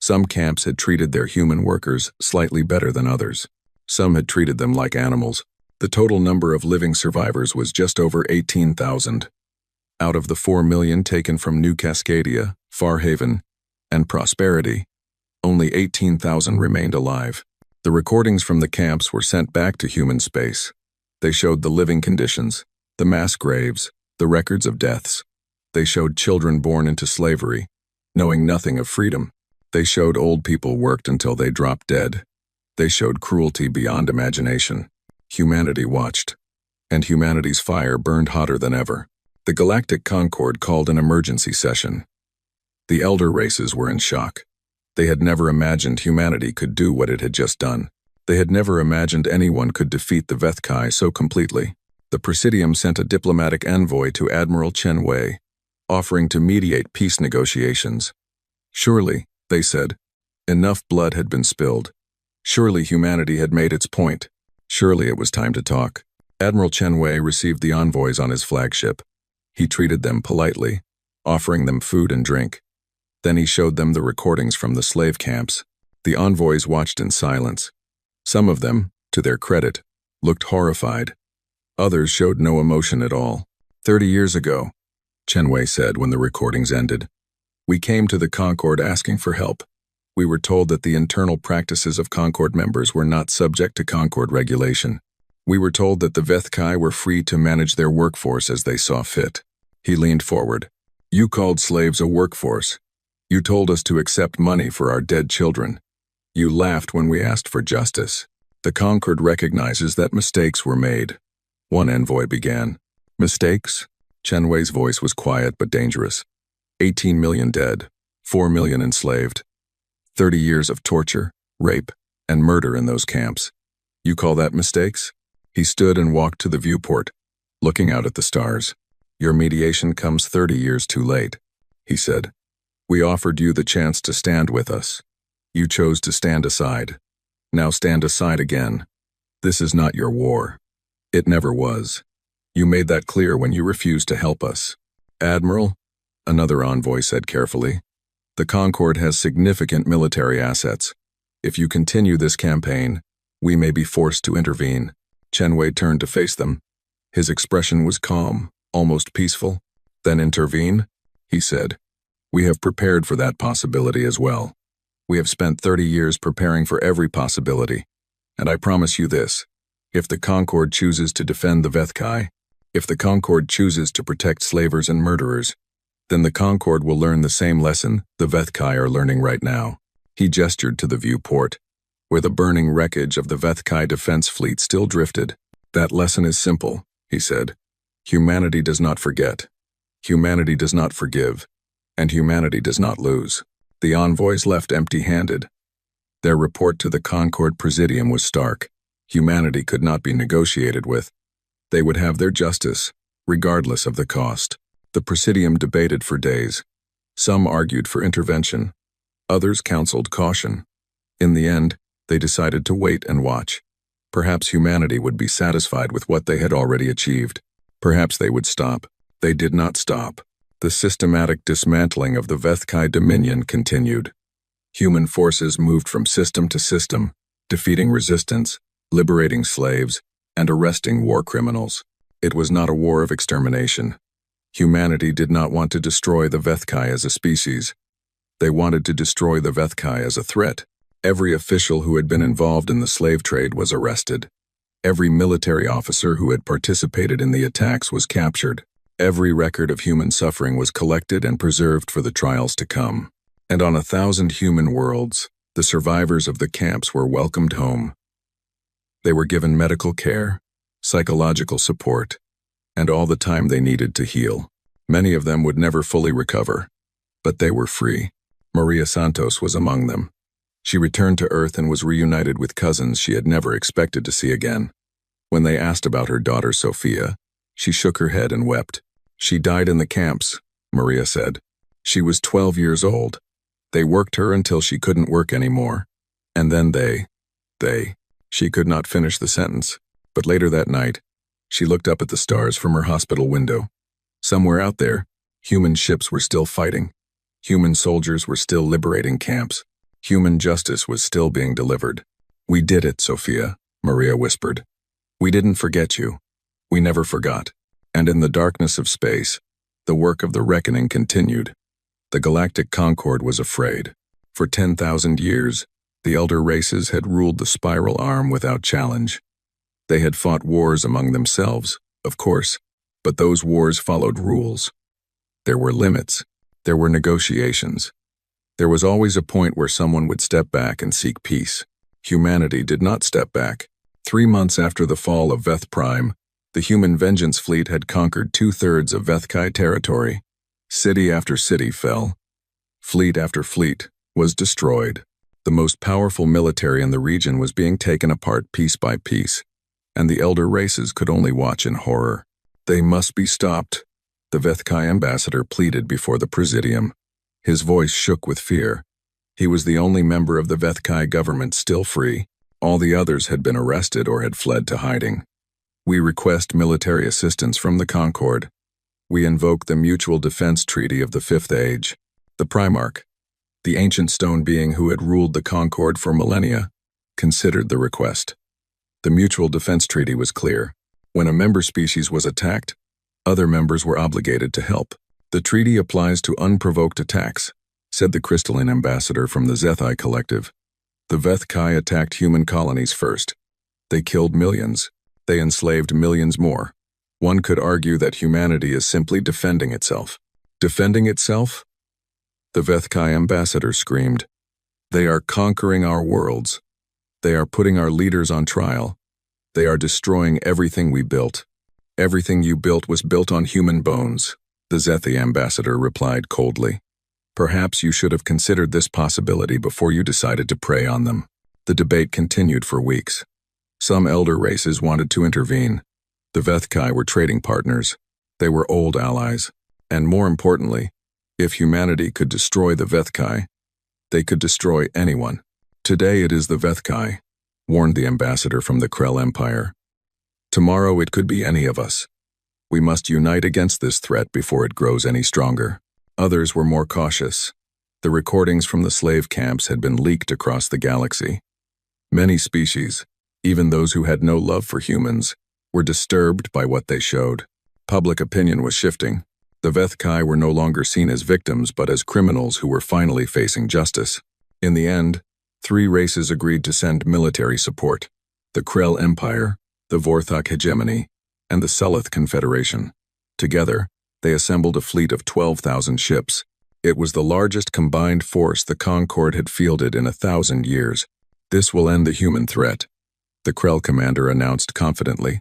Some camps had treated their human workers slightly better than others. Some had treated them like animals. The total number of living survivors was just over 18,000. Out of the 4 million taken from New Cascadia, Farhaven, and Prosperity, only 18,000 remained alive. The recordings from the camps were sent back to human space. They showed the living conditions, the mass graves, the records of deaths. They showed children born into slavery, knowing nothing of freedom. They showed old people worked until they dropped dead. They showed cruelty beyond imagination. Humanity watched, and humanity's fire burned hotter than ever. The Galactic Concord called an emergency session. The elder races were in shock. They had never imagined humanity could do what it had just done. They had never imagined anyone could defeat the Vethkai so completely. The Presidium sent a diplomatic envoy to Admiral Chen Wei, offering to mediate peace negotiations. Surely, they said, enough blood had been spilled. Surely humanity had made its point. Surely it was time to talk. Admiral Chen Wei received the envoys on his flagship. He treated them politely, offering them food and drink. Then he showed them the recordings from the slave camps. The envoys watched in silence. Some of them, to their credit, looked horrified. Others showed no emotion at all. 30 years ago, Chen Wei said when the recordings ended, we came to the Concord asking for help. We were told that the internal practices of Concord members were not subject to Concord regulation. We were told that the Vethkai were free to manage their workforce as they saw fit. He leaned forward. You called slaves a workforce. You told us to accept money for our dead children. You laughed when we asked for justice. The Concord recognizes that mistakes were made. One envoy began. Mistakes? Chen Wei's voice was quiet but dangerous. 18 million dead, 4 million enslaved. 30 years of torture, rape, and murder in those camps. You call that mistakes? He stood and walked to the viewport, looking out at the stars. Your mediation comes 30 years too late, he said. We offered you the chance to stand with us. You chose to stand aside. Now stand aside again. This is not your war. It never was. You made that clear when you refused to help us. Admiral, another envoy said carefully, the Concord has significant military assets. If you continue this campaign, we may be forced to intervene. Chenwei turned to face them. His expression was calm, almost peaceful. Then intervene? He said. We have prepared for that possibility as well. We have spent 30 years preparing for every possibility. And I promise you this, if the Concord chooses to defend the Vethkai, if the Concord chooses to protect slavers and murderers, then the Concord will learn the same lesson the Vethkai are learning right now. He gestured to the viewport, where the burning wreckage of the Vethkai defense fleet still drifted. That lesson is simple, he said. Humanity does not forget. Humanity does not forgive. And humanity does not lose. The envoys left empty-handed. Their report to the Concord Presidium was stark. Humanity could not be negotiated with. They would have their justice, regardless of the cost. The Presidium debated for days. Some argued for intervention. Others counseled caution. In the end, they decided to wait and watch. Perhaps humanity would be satisfied with what they had already achieved. Perhaps they would stop. They did not stop. The systematic dismantling of the Vethkai dominion continued. Human forces moved from system to system, defeating resistance, liberating slaves, and arresting war criminals. It was not a war of extermination. Humanity did not want to destroy the Vethkai as a species. They wanted to destroy the Vethkai as a threat. Every official who had been involved in the slave trade was arrested. Every military officer who had participated in the attacks was captured. Every record of human suffering was collected and preserved for the trials to come. And on 1,000 human worlds, the survivors of the camps were welcomed home. They were given medical care, psychological support, and all the time they needed to heal. Many of them would never fully recover, but they were free. Maria Santos was among them. She returned to Earth and was reunited with cousins she had never expected to see again. When they asked about her daughter Sophia, she shook her head and wept. She died in the camps, Maria said. She was 12 years old. They worked her until she couldn't work anymore. And then she could not finish the sentence. But later that night, she looked up at the stars from her hospital window. Somewhere out there, human ships were still fighting. Human soldiers were still liberating camps. Human justice was still being delivered. We did it, Sophia, Maria whispered. We didn't forget you. We never forgot. And in the darkness of space, the work of the reckoning continued. The Galactic Concord was afraid. For 10,000 years, the elder races had ruled the spiral arm without challenge. They had fought wars among themselves, of course, but those wars followed rules. There were limits. There were negotiations. There was always a point where someone would step back and seek peace. Humanity did not step back. 3 months after the fall of Veth Prime, the human vengeance fleet had conquered 2/3 of Vethkai territory. City after city fell. Fleet after fleet was destroyed. The most powerful military in the region was being taken apart piece by piece, and the elder races could only watch in horror. They must be stopped, the Vethkai ambassador pleaded before the Presidium. His voice shook with fear. He was the only member of the Vethkai government still free. All the others had been arrested or had fled to hiding. We request military assistance from the Concord. We invoke the Mutual Defense Treaty of the Fifth Age. The Primarch, the ancient stone being who had ruled the Concord for millennia, considered the request. The Mutual Defense Treaty was clear. When a member species was attacked, other members were obligated to help. The treaty applies to unprovoked attacks, said the crystalline ambassador from the Zethai Collective. The Vethkai attacked human colonies first. They killed millions. They enslaved millions more. One could argue that humanity is simply defending itself. Defending itself? The Vethkai ambassador screamed. They are conquering our worlds. They are putting our leaders on trial. They are destroying everything we built. Everything you built was built on human bones, the Zethi ambassador replied coldly. Perhaps you should have considered this possibility before you decided to prey on them. The debate continued for weeks. Some elder races wanted to intervene. The Vethkai were trading partners. They were old allies. And more importantly, if humanity could destroy the Vethkai, they could destroy anyone. Today it is the Vethkai, warned the ambassador from the Krell Empire. Tomorrow it could be any of us. We must unite against this threat before it grows any stronger. Others were more cautious. The recordings from the slave camps had been leaked across the galaxy. Many species, even those who had no love for humans, were disturbed by what they showed. Public opinion was shifting. The Vethkai were no longer seen as victims but as criminals who were finally facing justice. In the end, 3 races agreed to send military support: the Krell Empire, the Vorthok Hegemony, and the Seleth Confederation. Together, they assembled a fleet of 12,000 ships. It was the largest combined force the Concord had fielded in 1,000 years. This will end the human threat, the Krell commander announced confidently.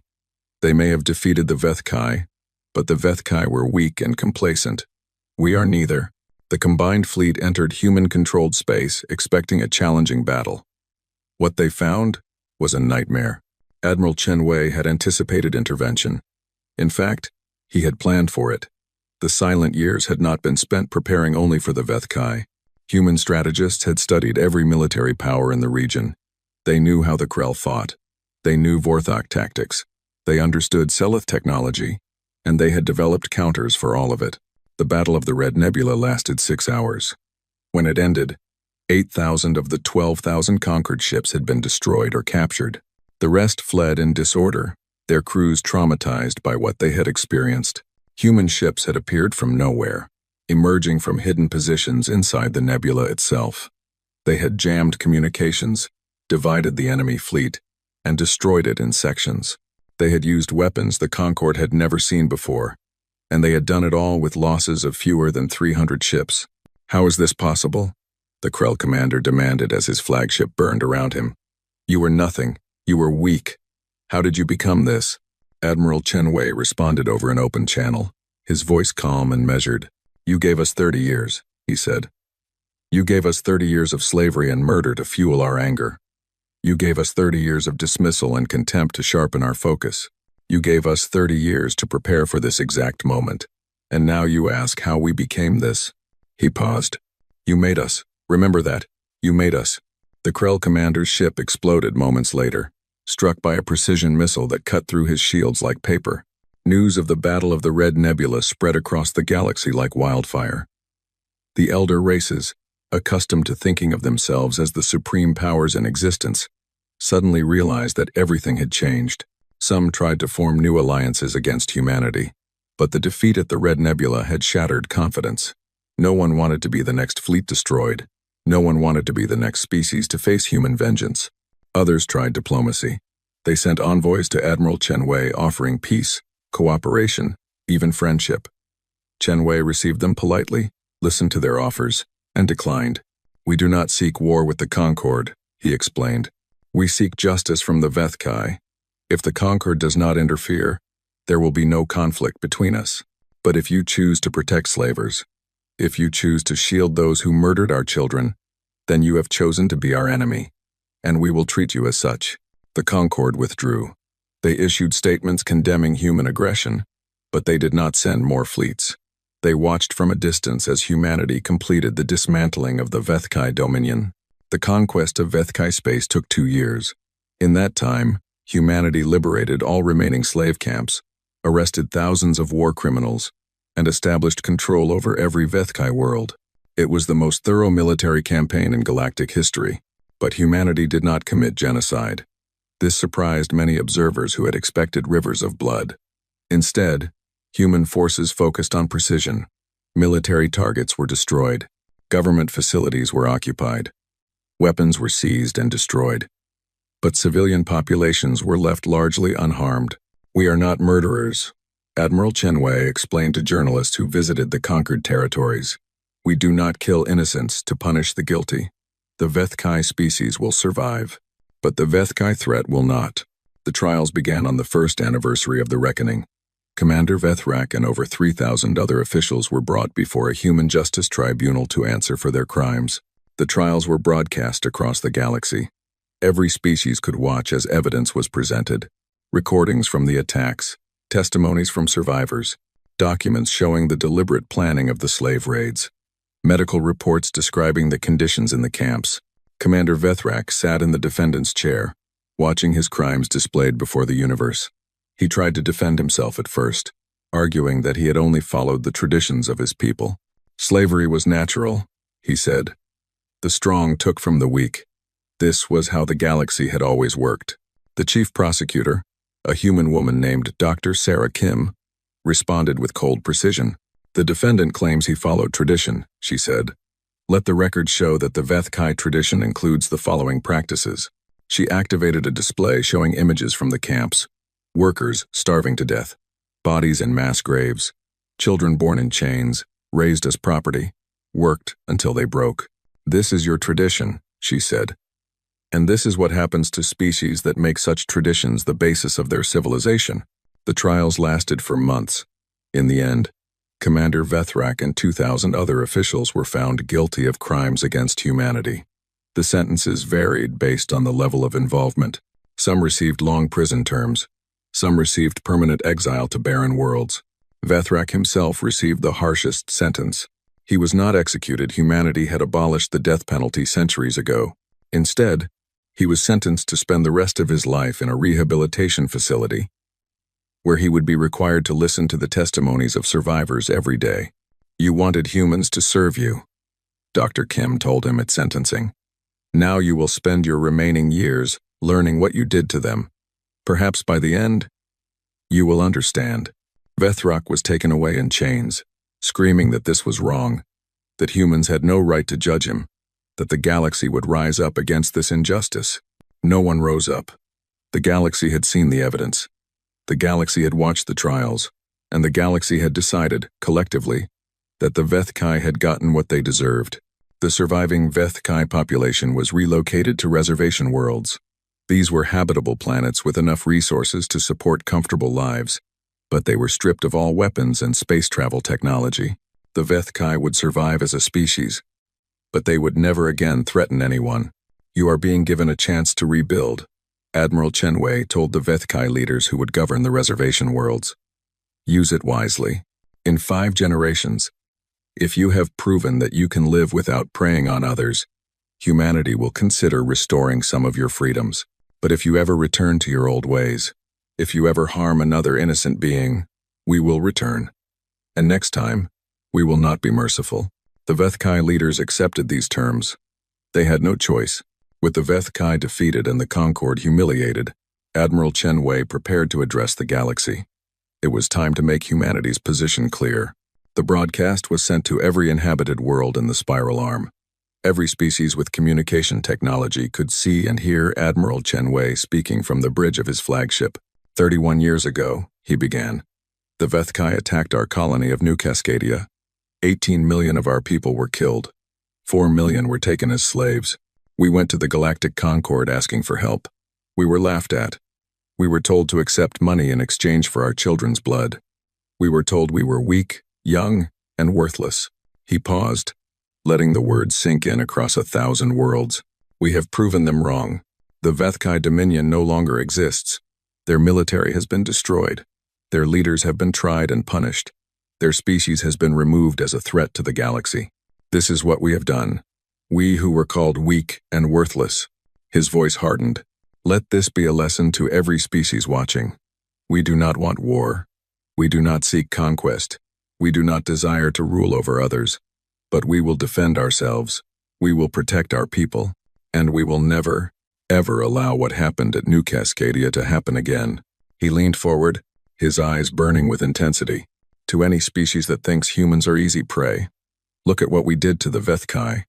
They may have defeated the Vethkai, but the Vethkai were weak and complacent. We are neither. The combined fleet entered human-controlled space, expecting a challenging battle. What they found was a nightmare. Admiral Chen Wei had anticipated intervention. In fact, he had planned for it. The silent years had not been spent preparing only for the Vethkai. Human strategists had studied every military power in the region. They knew how the Krell fought. They knew Vorthok tactics. They understood Seleth technology, and they had developed counters for all of it. The Battle of the Red Nebula lasted 6 hours. When it ended, 8,000 of the 12,000 conquered ships had been destroyed or captured. The rest fled in disorder, their crews traumatized by what they had experienced. Human ships had appeared from nowhere, emerging from hidden positions inside the nebula itself. They had jammed communications, divided the enemy fleet, and destroyed it in sections. They had used weapons the Concord had never seen before, and they had done it all with losses of fewer than 300 ships. How is this possible? The Krell commander demanded as his flagship burned around him. You were nothing. You were weak. How did you become this? Admiral Chen Wei responded over an open channel, his voice calm and measured. You gave us 30 years, he said. You gave us 30 years of slavery and murder to fuel our anger. You gave us 30 years of dismissal and contempt to sharpen our focus. You gave us 30 years to prepare for this exact moment. And now you ask how we became this. He paused. You made us. Remember that. You made us. The Krell commander's ship exploded moments later, struck by a precision missile that cut through his shields like paper. News of the Battle of the Red Nebula spread across the galaxy like wildfire. The elder races, accustomed to thinking of themselves as the supreme powers in existence, suddenly realized that everything had changed. Some tried to form new alliances against humanity, but the defeat at the Red Nebula had shattered confidence. No one wanted to be the next fleet destroyed. No one wanted to be the next species to face human vengeance. Others tried diplomacy. They sent envoys to Admiral Chen Wei offering peace, cooperation, even friendship. Chen Wei received them politely, listened to their offers, and declined. We do not seek war with the Concord, he explained. We seek justice from the Vethkai. If the Concord does not interfere, there will be no conflict between us. But if you choose to protect slavers, if you choose to shield those who murdered our children, then you have chosen to be our enemy, and we will treat you as such. The Concord withdrew. They issued statements condemning human aggression, but they did not send more fleets. They watched from a distance as humanity completed the dismantling of the Vethkai dominion. The conquest of Vethkai space took 2 years. In that time, humanity liberated all remaining slave camps, arrested thousands of war criminals, and established control over every Vethkai world. It was the most thorough military campaign in galactic history, but humanity did not commit genocide. This surprised many observers who had expected rivers of blood. Instead, human forces focused on precision. Military targets were destroyed. Government facilities were occupied. Weapons were seized and destroyed. But civilian populations were left largely unharmed. We are not murderers, Admiral Chen Wei explained to journalists who visited the conquered territories. We do not kill innocents to punish the guilty. The Vethkai species will survive, but the Vethkai threat will not. The trials began on the first anniversary of the reckoning. Commander Vethrak and over 3,000 other officials were brought before a human justice tribunal to answer for their crimes. The trials were broadcast across the galaxy. Every species could watch as evidence was presented. Recordings from the attacks, testimonies from survivors, documents showing the deliberate planning of the slave raids, medical reports describing the conditions in the camps, Commander Vethrak sat in the defendant's chair, watching his crimes displayed before the universe. He tried to defend himself at first, arguing that he had only followed the traditions of his people. Slavery was natural, he said. The strong took from the weak. This was how the galaxy had always worked. The chief prosecutor, a human woman named Dr. Sarah Kim, responded with cold precision. The defendant claims he followed tradition, she said. Let the record show that the Veth-Kai tradition includes the following practices. She activated a display showing images from the camps. Workers starving to death, bodies in mass graves, children born in chains, raised as property, worked until they broke. This is your tradition, she said. And this is what happens to species that make such traditions the basis of their civilization. The trials lasted for months. In the end, Commander Vethrak and 2,000 other officials were found guilty of crimes against humanity. The sentences varied based on the level of involvement. Some received long prison terms. Some received permanent exile to barren worlds. Vethrak himself received the harshest sentence. He was not executed. Humanity had abolished the death penalty centuries ago. Instead, he was sentenced to spend the rest of his life in a rehabilitation facility, where he would be required to listen to the testimonies of survivors every day. You wanted humans to serve you, Dr. Kim told him at sentencing. Now you will spend your remaining years learning what you did to them. Perhaps by the end, you will understand. Vethrak was taken away in chains, screaming that this was wrong, that humans had no right to judge him, that the galaxy would rise up against this injustice. No one rose up. The galaxy had seen the evidence. The galaxy had watched the trials, and the galaxy had decided, collectively, that the Veth-Kai had gotten what they deserved. The surviving Veth-Kai population was relocated to reservation worlds. These were habitable planets with enough resources to support comfortable lives, but they were stripped of all weapons and space travel technology. The Veth-Kai would survive as a species, but they would never again threaten anyone. You are being given a chance to rebuild, Admiral Chenwei told the Veth-Kai leaders who would govern the reservation worlds. Use it wisely. In 5 generations, if you have proven that you can live without preying on others, humanity will consider restoring some of your freedoms. But if you ever return to your old ways, if you ever harm another innocent being, we will return. And next time, we will not be merciful. The Veth-Kai leaders accepted these terms. They had no choice. With the Veth-Kai defeated and the Concord humiliated, Admiral Chenwei prepared to address the galaxy. It was time to make humanity's position clear. The broadcast was sent to every inhabited world in the spiral arm. Every species with communication technology could see and hear Admiral Chenwei speaking from the bridge of his flagship. 31 years ago, he began. The Veth-Kai attacked our colony of New Cascadia. 18 million of our people were killed. 4 million were taken as slaves. We went to the Galactic Concord asking for help. We were laughed at. We were told to accept money in exchange for our children's blood. We were told we were weak, young, and worthless. He paused, letting the words sink in across 1,000 worlds. We have proven them wrong. The Veth-Kai Dominion no longer exists. Their military has been destroyed. Their leaders have been tried and punished. Their species has been removed as a threat to the galaxy. This is what we have done. We who were called weak and worthless. His voice hardened. Let this be a lesson to every species watching. We do not want war. We do not seek conquest. We do not desire to rule over others. But we will defend ourselves. We will protect our people. And we will never, ever allow what happened at New Cascadia to happen again. He leaned forward, his eyes burning with intensity. To any species that thinks humans are easy prey, look at what we did to the Veth-Kai.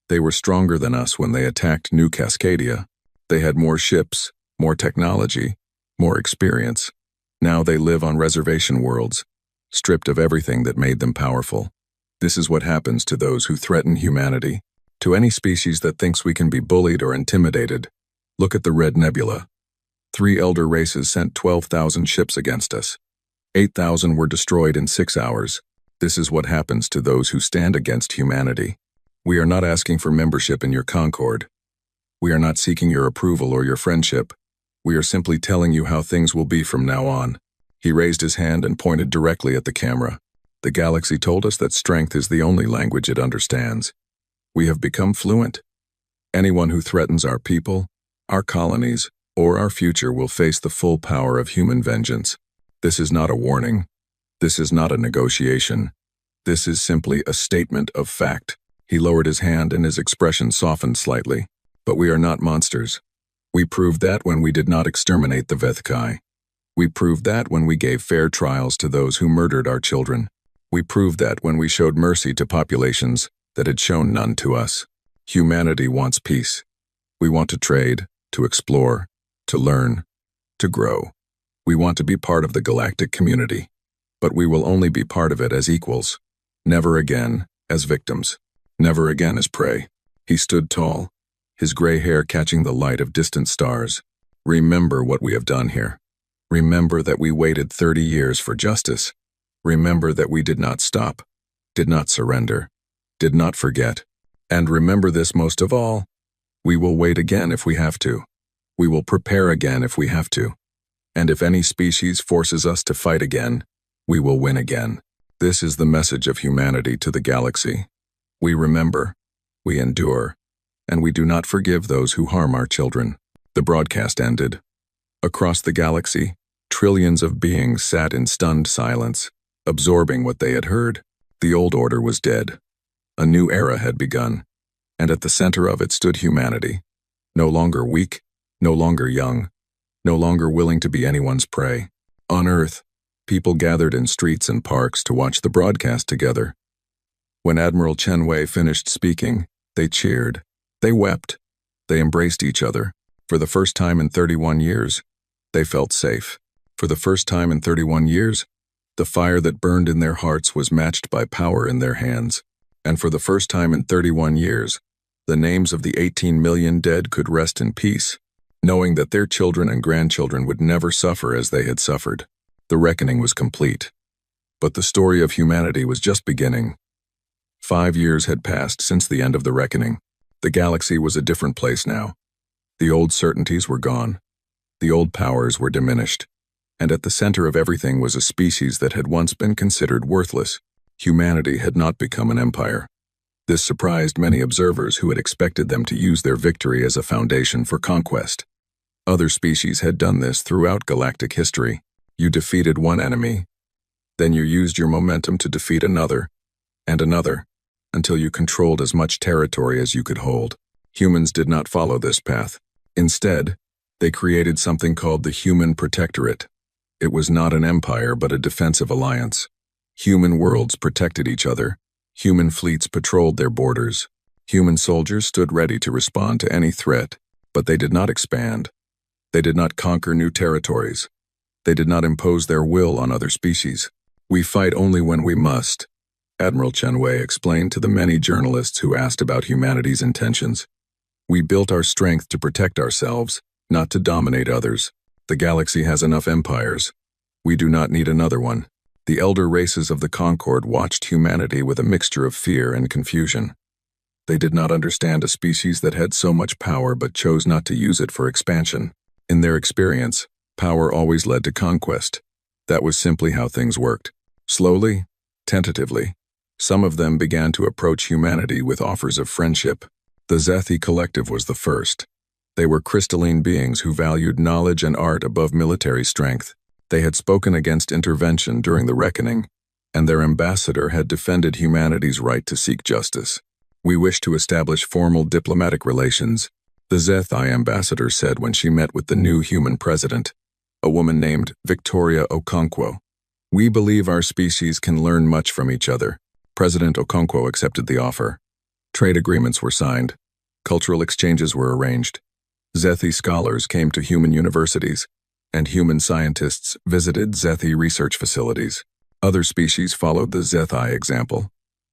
They were stronger than us when they attacked New Cascadia. They had more ships, more technology, more experience. Now they live on reservation worlds, stripped of everything that made them powerful. This is what happens to those who threaten humanity. To any species that thinks we can be bullied or intimidated, look at the Red Nebula. 3 elder races sent 12,000 ships against us. 8,000 were destroyed in 6 hours. This is what happens to those who stand against humanity. We are not asking for membership in your Concord. We are not seeking your approval or your friendship. We are simply telling you how things will be from now on. He raised his hand and pointed directly at the camera. The galaxy told us that strength is the only language it understands. We have become fluent. Anyone who threatens our people, our colonies, or our future will face the full power of human vengeance. This is not a warning. This is not a negotiation. This is simply a statement of fact. He lowered his hand and his expression softened slightly. But we are not monsters. We proved that when we did not exterminate the Vethkai. We proved that when we gave fair trials to those who murdered our children. We proved that when we showed mercy to populations that had shown none to us. Humanity wants peace. We want to trade, to explore, to learn, to grow. We want to be part of the galactic community. But we will only be part of it as equals. Never again as victims. Never again as prey. He stood tall, his gray hair catching the light of distant stars. Remember what we have done here. Remember that we waited 30 years for justice. Remember that we did not stop, did not surrender, did not forget. And remember this most of all, we will wait again if we have to. We will prepare again if we have to. And if any species forces us to fight again, we will win again. This is the message of humanity to the galaxy. We remember, we endure, and we do not forgive those who harm our children. The broadcast ended. Across the galaxy, trillions of beings sat in stunned silence, absorbing what they had heard. The old order was dead. A new era had begun, and at the center of it stood humanity. No longer weak, no longer young, no longer willing to be anyone's prey. On Earth, people gathered in streets and parks to watch the broadcast together. When Admiral Chenwei finished speaking, they cheered, they wept, they embraced each other. For the first time in 31 years, they felt safe. For the first time in 31 years, the fire that burned in their hearts was matched by power in their hands. And for the first time in 31 years, the names of the 18 million dead could rest in peace, knowing that their children and grandchildren would never suffer as they had suffered. The reckoning was complete. But the story of humanity was just beginning. 5 years had passed since the end of the reckoning. The galaxy was a different place now. The old certainties were gone. The old powers were diminished. And at the center of everything was a species that had once been considered worthless. Humanity had not become an empire. This surprised many observers who had expected them to use their victory as a foundation for conquest. Other species had done this throughout galactic history. You defeated one enemy, then you used your momentum to defeat another, and another, until you controlled as much territory as you could hold. Humans did not follow this path. Instead, they created something called the Human Protectorate. It was not an empire but a defensive alliance. Human worlds protected each other. Human fleets patrolled their borders. Human soldiers stood ready to respond to any threat, but they did not expand. They did not conquer new territories. They did not impose their will on other species. We fight only when we must, Admiral Chenwei explained to the many journalists who asked about humanity's intentions. We built our strength to protect ourselves, not to dominate others. The galaxy has enough empires. We do not need another one. The elder races of the Concord watched humanity with a mixture of fear and confusion. They did not understand a species that had so much power but chose not to use it for expansion. In their experience, power always led to conquest. That was simply how things worked. Slowly, tentatively, some of them began to approach humanity with offers of friendship. The Zethi Collective was the first. They were crystalline beings who valued knowledge and art above military strength. They had spoken against intervention during the reckoning, and their ambassador had defended humanity's right to seek justice. We wish to establish formal diplomatic relations, the Zethi ambassador said when she met with the new human president, a woman named Victoria Okonkwo. We believe our species can learn much from each other. President Okonkwo accepted the offer. Trade agreements were signed. Cultural exchanges were arranged. Zethi scholars came to human universities, and human scientists visited Zethi research facilities. Other species followed the Zethi example.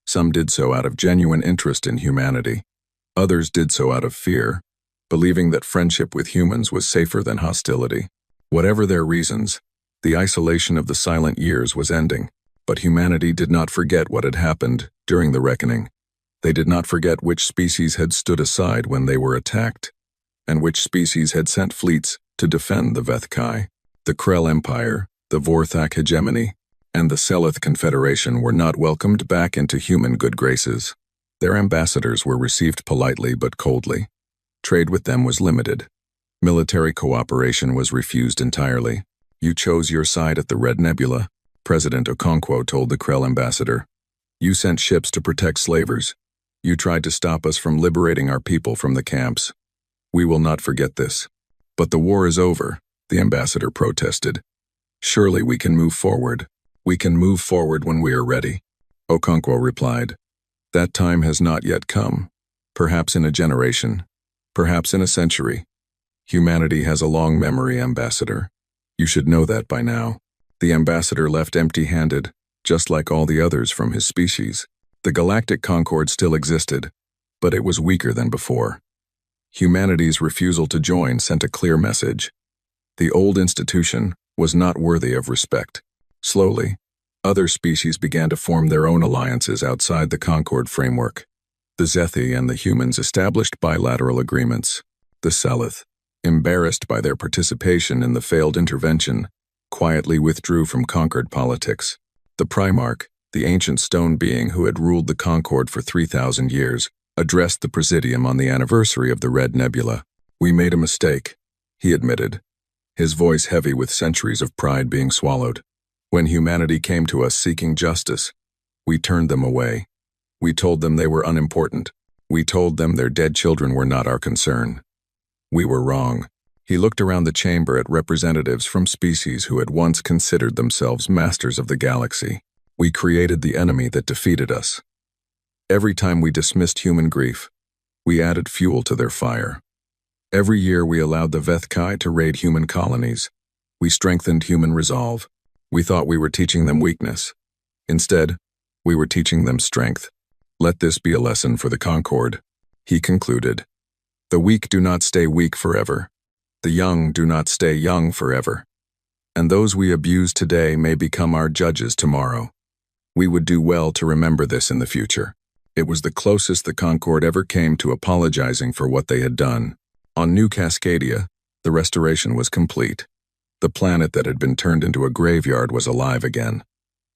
Some did so out of genuine interest in humanity. Others did so out of fear, believing that friendship with humans was safer than hostility. Whatever their reasons, the isolation of the silent years was ending. But humanity did not forget what had happened during the reckoning. They did not forget which species had stood aside when they were attacked, and which species had sent fleets to defend the Vethkai. The Krell Empire, the Vorthak hegemony, and the Seleth Confederation were not welcomed back into human good graces. Their ambassadors were received politely but coldly. Trade with them was limited. Military cooperation was refused entirely. You chose your side at the Red Nebula, President Okonkwo told the Krell ambassador. You sent ships to protect slavers. You tried to stop us from liberating our people from the camps. We will not forget this. But the war is over, the ambassador protested. Surely we can move forward. We can move forward when we are ready. Okonkwo replied. That time has not yet come. Perhaps in a generation. Perhaps in a century. Humanity has a long memory, Ambassador. You should know that by now. The ambassador left empty-handed, just like all the others from his species. The Galactic Concord still existed, but it was weaker than before. Humanity's refusal to join sent a clear message. The old institution was not worthy of respect. Slowly, other species began to form their own alliances outside the Concord framework. The Zethi and the humans established bilateral agreements. The Seleth, embarrassed by their participation in the failed intervention, quietly withdrew from Concord politics. The Primarch, the ancient stone being who had ruled the Concord for 3,000 years, addressed the Presidium on the anniversary of the Red Nebula. We made a mistake, he admitted, his voice heavy with centuries of pride being swallowed. When humanity came to us seeking justice, we turned them away. We told them they were unimportant. We told them their dead children were not our concern. We were wrong. He looked around the chamber at representatives from species who had once considered themselves masters of the galaxy. We created the enemy that defeated us. Every time we dismissed human grief, we added fuel to their fire. Every year we allowed the Vethkai to raid human colonies. We strengthened human resolve. We thought we were teaching them weakness. Instead, we were teaching them strength. Let this be a lesson for the Concord, he concluded. The weak do not stay weak forever. The young do not stay young forever. And those we abuse today may become our judges tomorrow. We would do well to remember this in the future. It was the closest the Concord ever came to apologizing for what they had done. On New Cascadia, the restoration was complete. The planet that had been turned into a graveyard was alive again.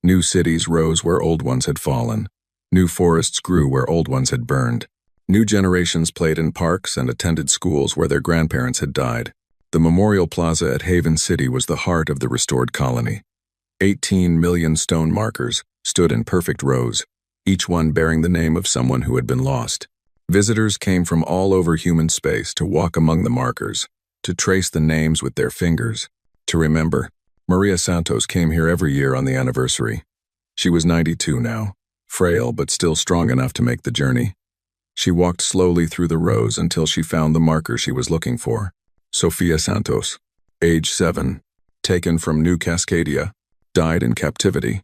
New cities rose where old ones had fallen. New forests grew where old ones had burned. New generations played in parks and attended schools where their grandparents had died. The Memorial Plaza at Haven City was the heart of the restored colony. 18 million stone markers stood in perfect rows, each one bearing the name of someone who had been lost. Visitors came from all over human space to walk among the markers, to trace the names with their fingers, to remember. Maria Santos came here every year on the anniversary. She was 92 now, frail but still strong enough to make the journey. She walked slowly through the rows until she found the marker she was looking for. Sofia Santos, age 7, taken from New Cascadia, died in captivity,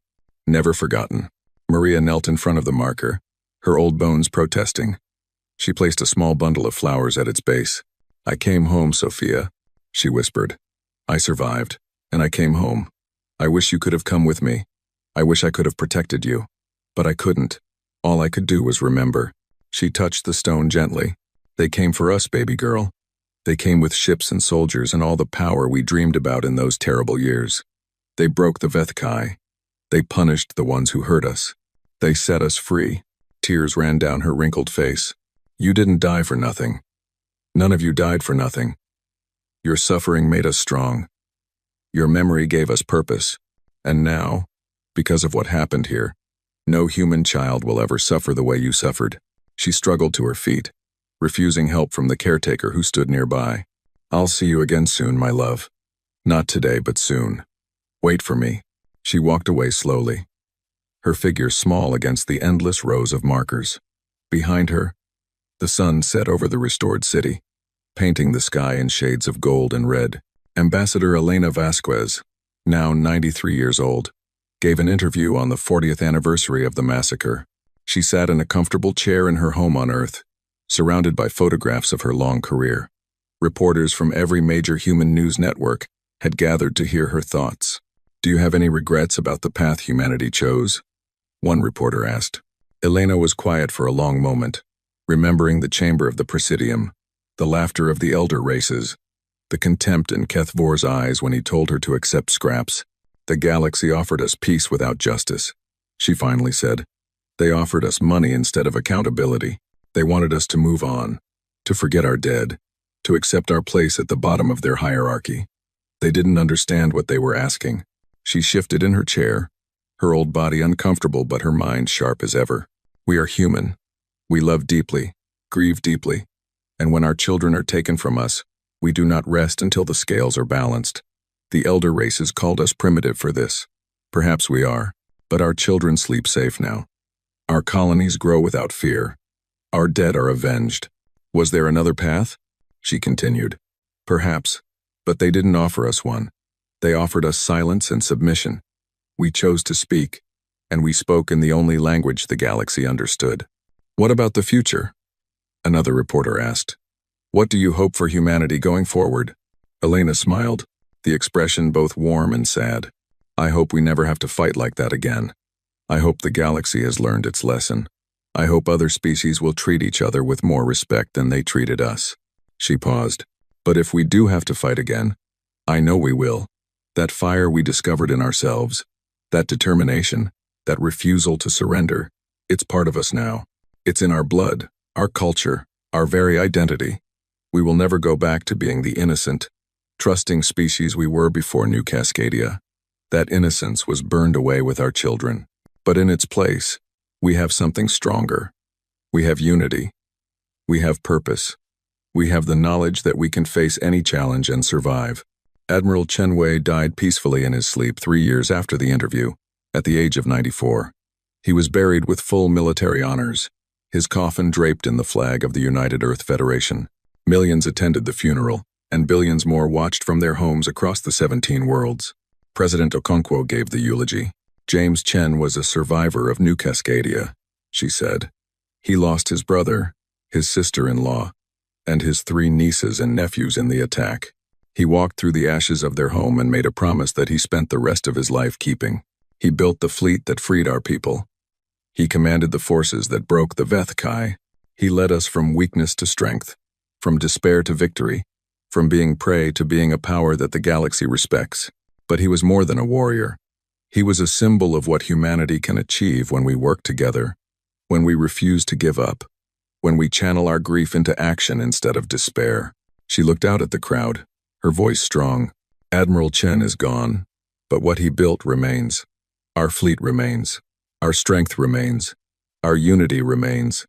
never forgotten. Maria knelt in front of the marker, her old bones protesting. She placed a small bundle of flowers at its base. I came home, Sophia, she whispered. I survived, and I came home. I wish you could have come with me. I wish I could have protected you. But I couldn't. All I could do was remember. She touched the stone gently. They came for us, baby girl. They came with ships and soldiers and all the power we dreamed about in those terrible years. They broke the Vethkai. They punished the ones who hurt us. They set us free. Tears ran down her wrinkled face. You didn't die for nothing. None of you died for nothing. Your suffering made us strong. Your memory gave us purpose. And now, because of what happened here, no human child will ever suffer the way you suffered. She struggled to her feet, refusing help from the caretaker who stood nearby. I'll see you again soon, my love. Not today, but soon. Wait for me. She walked away slowly, her figure small against the endless rows of markers. Behind her, the sun set over the restored city, painting the sky in shades of gold and red. Ambassador Elena Vasquez, now 93 years old, gave an interview on the 40th anniversary of the massacre. She sat in a comfortable chair in her home on Earth, surrounded by photographs of her long career. Reporters from every major human news network had gathered to hear her thoughts. Do you have any regrets about the path humanity chose? One reporter asked. Elena was quiet for a long moment, remembering the chamber of the Presidium, the laughter of the elder races, the contempt in Kethvor's eyes when he told her to accept scraps. The galaxy offered us peace without justice, she finally said. They offered us money instead of accountability. They wanted us to move on. to forget our dead, to accept our place at the bottom of their hierarchy. They didn't understand what they were asking. She shifted in her chair, her old body uncomfortable but her mind sharp as ever. We are human. We love deeply, grieve deeply, and when our children are taken from us, we do not rest until the scales are balanced. The elder races called us primitive for this. Perhaps we are, but our children sleep safe now. Our colonies grow without fear. Our dead are avenged. Was there another path? She continued. Perhaps, but they didn't offer us one. They offered us silence and submission. We chose to speak, and we spoke in the only language the galaxy understood. What about the future? Another reporter asked. What do you hope for humanity going forward? Elena smiled, the expression both warm and sad. I hope we never have to fight like that again. I hope the galaxy has learned its lesson. I hope other species will treat each other with more respect than they treated us. She paused. But if we do have to fight again, I know we will. That fire we discovered in ourselves, that determination, that refusal to surrender, it's part of us now. It's in our blood, our culture, our very identity. We will never go back to being the innocent, trusting species we were before New Cascadia. That innocence was burned away with our children. But in its place, we have something stronger. We have unity. We have purpose. We have the knowledge that we can face any challenge and survive. Admiral Chen Wei died peacefully in his sleep 3 years after the interview, at the age of 94. He was buried with full military honors, his coffin draped in the flag of the United Earth Federation. Millions attended the funeral, and billions more watched from their homes across the 17 worlds. President Okonkwo gave the eulogy. James Chen was a survivor of New Cascadia, she said. He lost his brother, his sister-in-law, and his 3 nieces and nephews in the attack. He walked through the ashes of their home and made a promise that he spent the rest of his life keeping. He built the fleet that freed our people. He commanded the forces that broke the Veth Kai. He led us from weakness to strength, from despair to victory, from being prey to being a power that the galaxy respects. But he was more than a warrior. He was a symbol of what humanity can achieve when we work together, when we refuse to give up, when we channel our grief into action instead of despair. She looked out at the crowd, her voice strong. Admiral Chen is gone, but what he built remains. Our fleet remains. Our strength remains. Our unity remains.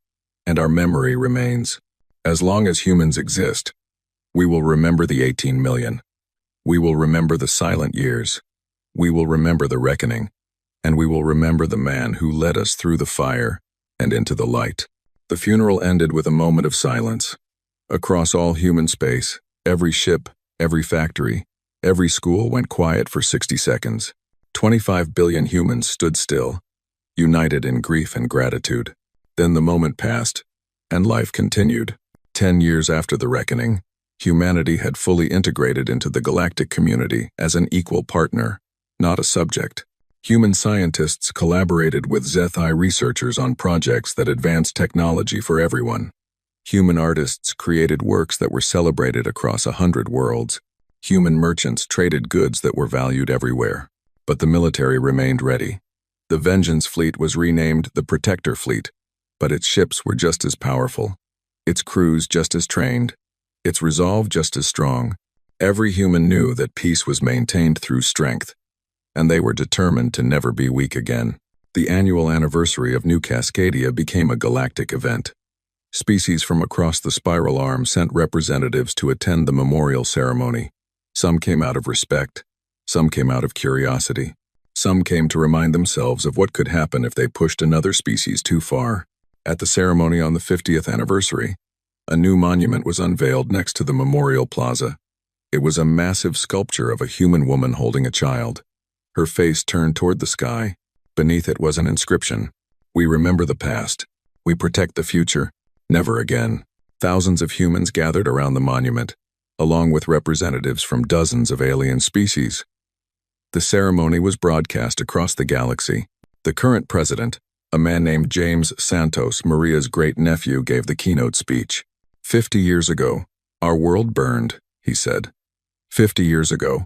And our memory remains. As long as humans exist, we will remember the 18 million. We will remember the silent years. We will remember the reckoning. And we will remember the man who led us through the fire and into the light. The funeral ended with a moment of silence. Across all human space, every ship, every factory, every school went quiet for 60 seconds. 25 billion humans stood still, united in grief and gratitude. Then the moment passed, and life continued. 10 years after the reckoning, humanity had fully integrated into the galactic community as an equal partner, not a subject. Human scientists collaborated with Zethai researchers on projects that advanced technology for everyone. Human artists created works that were celebrated across 100 worlds. Human merchants traded goods that were valued everywhere. But the military remained ready. The Vengeance Fleet was renamed the Protector Fleet, but its ships were just as powerful, its crews just as trained, its resolve just as strong. Every human knew that peace was maintained through strength, and they were determined to never be weak again. The annual anniversary of New Cascadia became a galactic event. Species from across the spiral arm sent representatives to attend the memorial ceremony. Some came out of respect, some came out of curiosity. Some came to remind themselves of what could happen if they pushed another species too far. At the ceremony on the 50th anniversary, a new monument was unveiled next to the memorial plaza. It was a massive sculpture of a human woman holding a child. Her face turned toward the sky. Beneath it was an inscription. We remember the past. We protect the future. Never again. Thousands of humans gathered around the monument, along with representatives from dozens of alien species. The ceremony was broadcast across the galaxy. The current president, a man named James Santos, Maria's great-nephew, gave the keynote speech. 50 years ago, our world burned, he said. 50 years ago,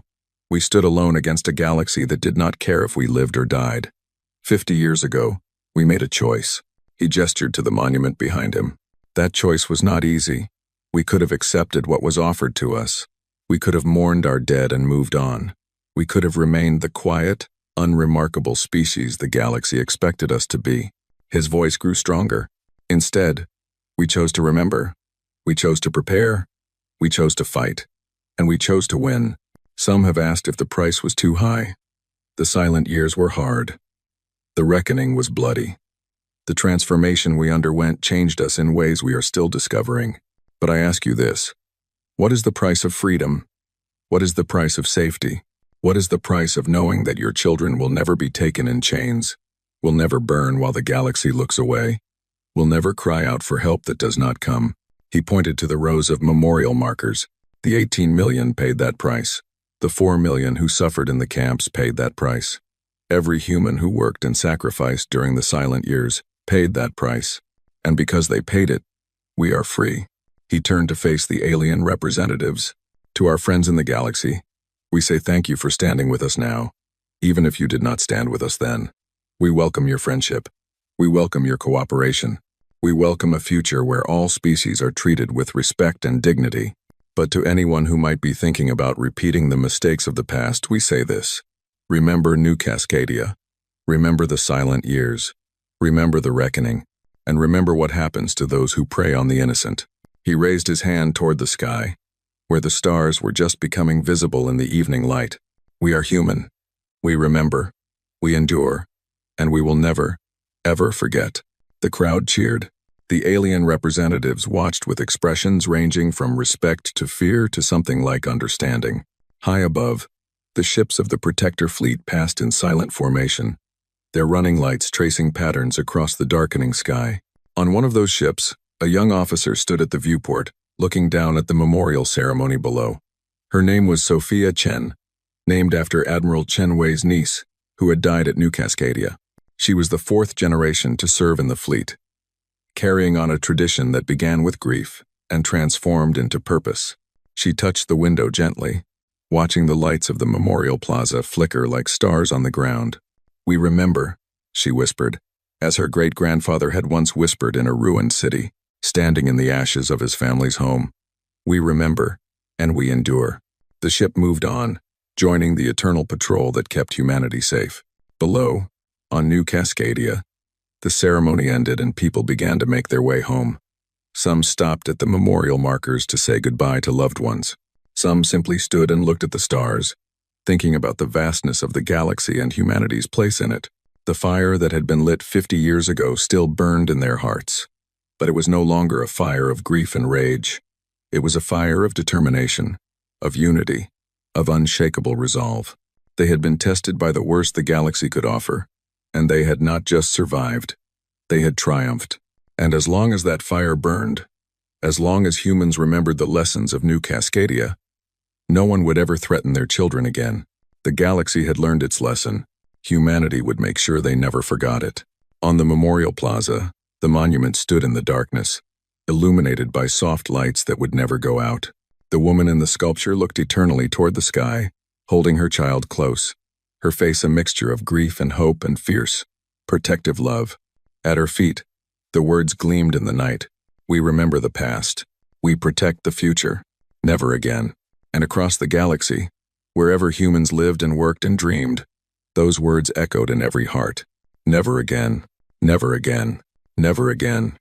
we stood alone against a galaxy that did not care if we lived or died. 50 years ago, we made a choice. He gestured to the monument behind him. That choice was not easy. We could have accepted what was offered to us. We could have mourned our dead and moved on. We could have remained the quiet, unremarkable species the galaxy expected us to be. His voice grew stronger. Instead, we chose to remember. We chose to prepare. We chose to fight. And we chose to win. Some have asked if the price was too high. The silent years were hard. The reckoning was bloody. The transformation we underwent changed us in ways we are still discovering. But I ask you this: what is the price of freedom? What is the price of safety? What is the price of knowing that your children will never be taken in chains, will never burn while the galaxy looks away, will never cry out for help that does not come? He pointed to the rows of memorial markers. The 18 million paid that price. The 4 million who suffered in the camps paid that price. Every human who worked and sacrificed during the silent years paid that price. And because they paid it, we are free. He turned to face the alien representatives. To our friends in the galaxy, we say thank you for standing with us now, even if you did not stand with us then. We welcome your friendship. We welcome your cooperation. We welcome a future where all species are treated with respect and dignity. But to anyone who might be thinking about repeating the mistakes of the past, we say this: remember New Cascadia. Remember the silent years. Remember the reckoning. And remember what happens to those who prey on the innocent. He raised his hand toward the sky, where the stars were just becoming visible in the evening light. We are human. We remember. We endure. And we will never, ever forget. The crowd cheered. The alien representatives watched with expressions ranging from respect to fear to something like understanding. High above, the ships of the Protector fleet passed in silent formation, their running lights tracing patterns across the darkening sky. On one of those ships, a young officer stood at the viewport, looking down at the memorial ceremony below. Her name was Sophia Chen, named after Admiral Chen Wei's niece, who had died at New Cascadia. She was the 4th generation to serve in the fleet, carrying on a tradition that began with grief and transformed into purpose. She touched the window gently, watching the lights of the memorial plaza flicker like stars on the ground. We remember, she whispered, as her great-grandfather had once whispered in a ruined city, standing in the ashes of his family's home. We remember, and we endure. The ship moved on, joining the eternal patrol that kept humanity safe. Below, on New Cascadia, the ceremony ended and people began to make their way home. Some stopped at the memorial markers to say goodbye to loved ones. Some simply stood and looked at the stars, thinking about the vastness of the galaxy and humanity's place in it. The fire that had been lit 50 years ago still burned in their hearts. But it was no longer a fire of grief and rage. It was a fire of determination, of unity, of unshakable resolve. They had been tested by the worst the galaxy could offer, and they had not just survived, they had triumphed. And as long as that fire burned, as long as humans remembered the lessons of New Cascadia, no one would ever threaten their children again. The galaxy had learned its lesson. Humanity would make sure they never forgot it. On the memorial plaza, the monument stood in the darkness, illuminated by soft lights that would never go out. The woman in the sculpture looked eternally toward the sky, holding her child close, her face a mixture of grief and hope and fierce, protective love. At her feet, the words gleamed in the night: we remember the past. We protect the future. Never again. And across the galaxy, wherever humans lived and worked and dreamed, those words echoed in every heart. Never again. Never again. Never again.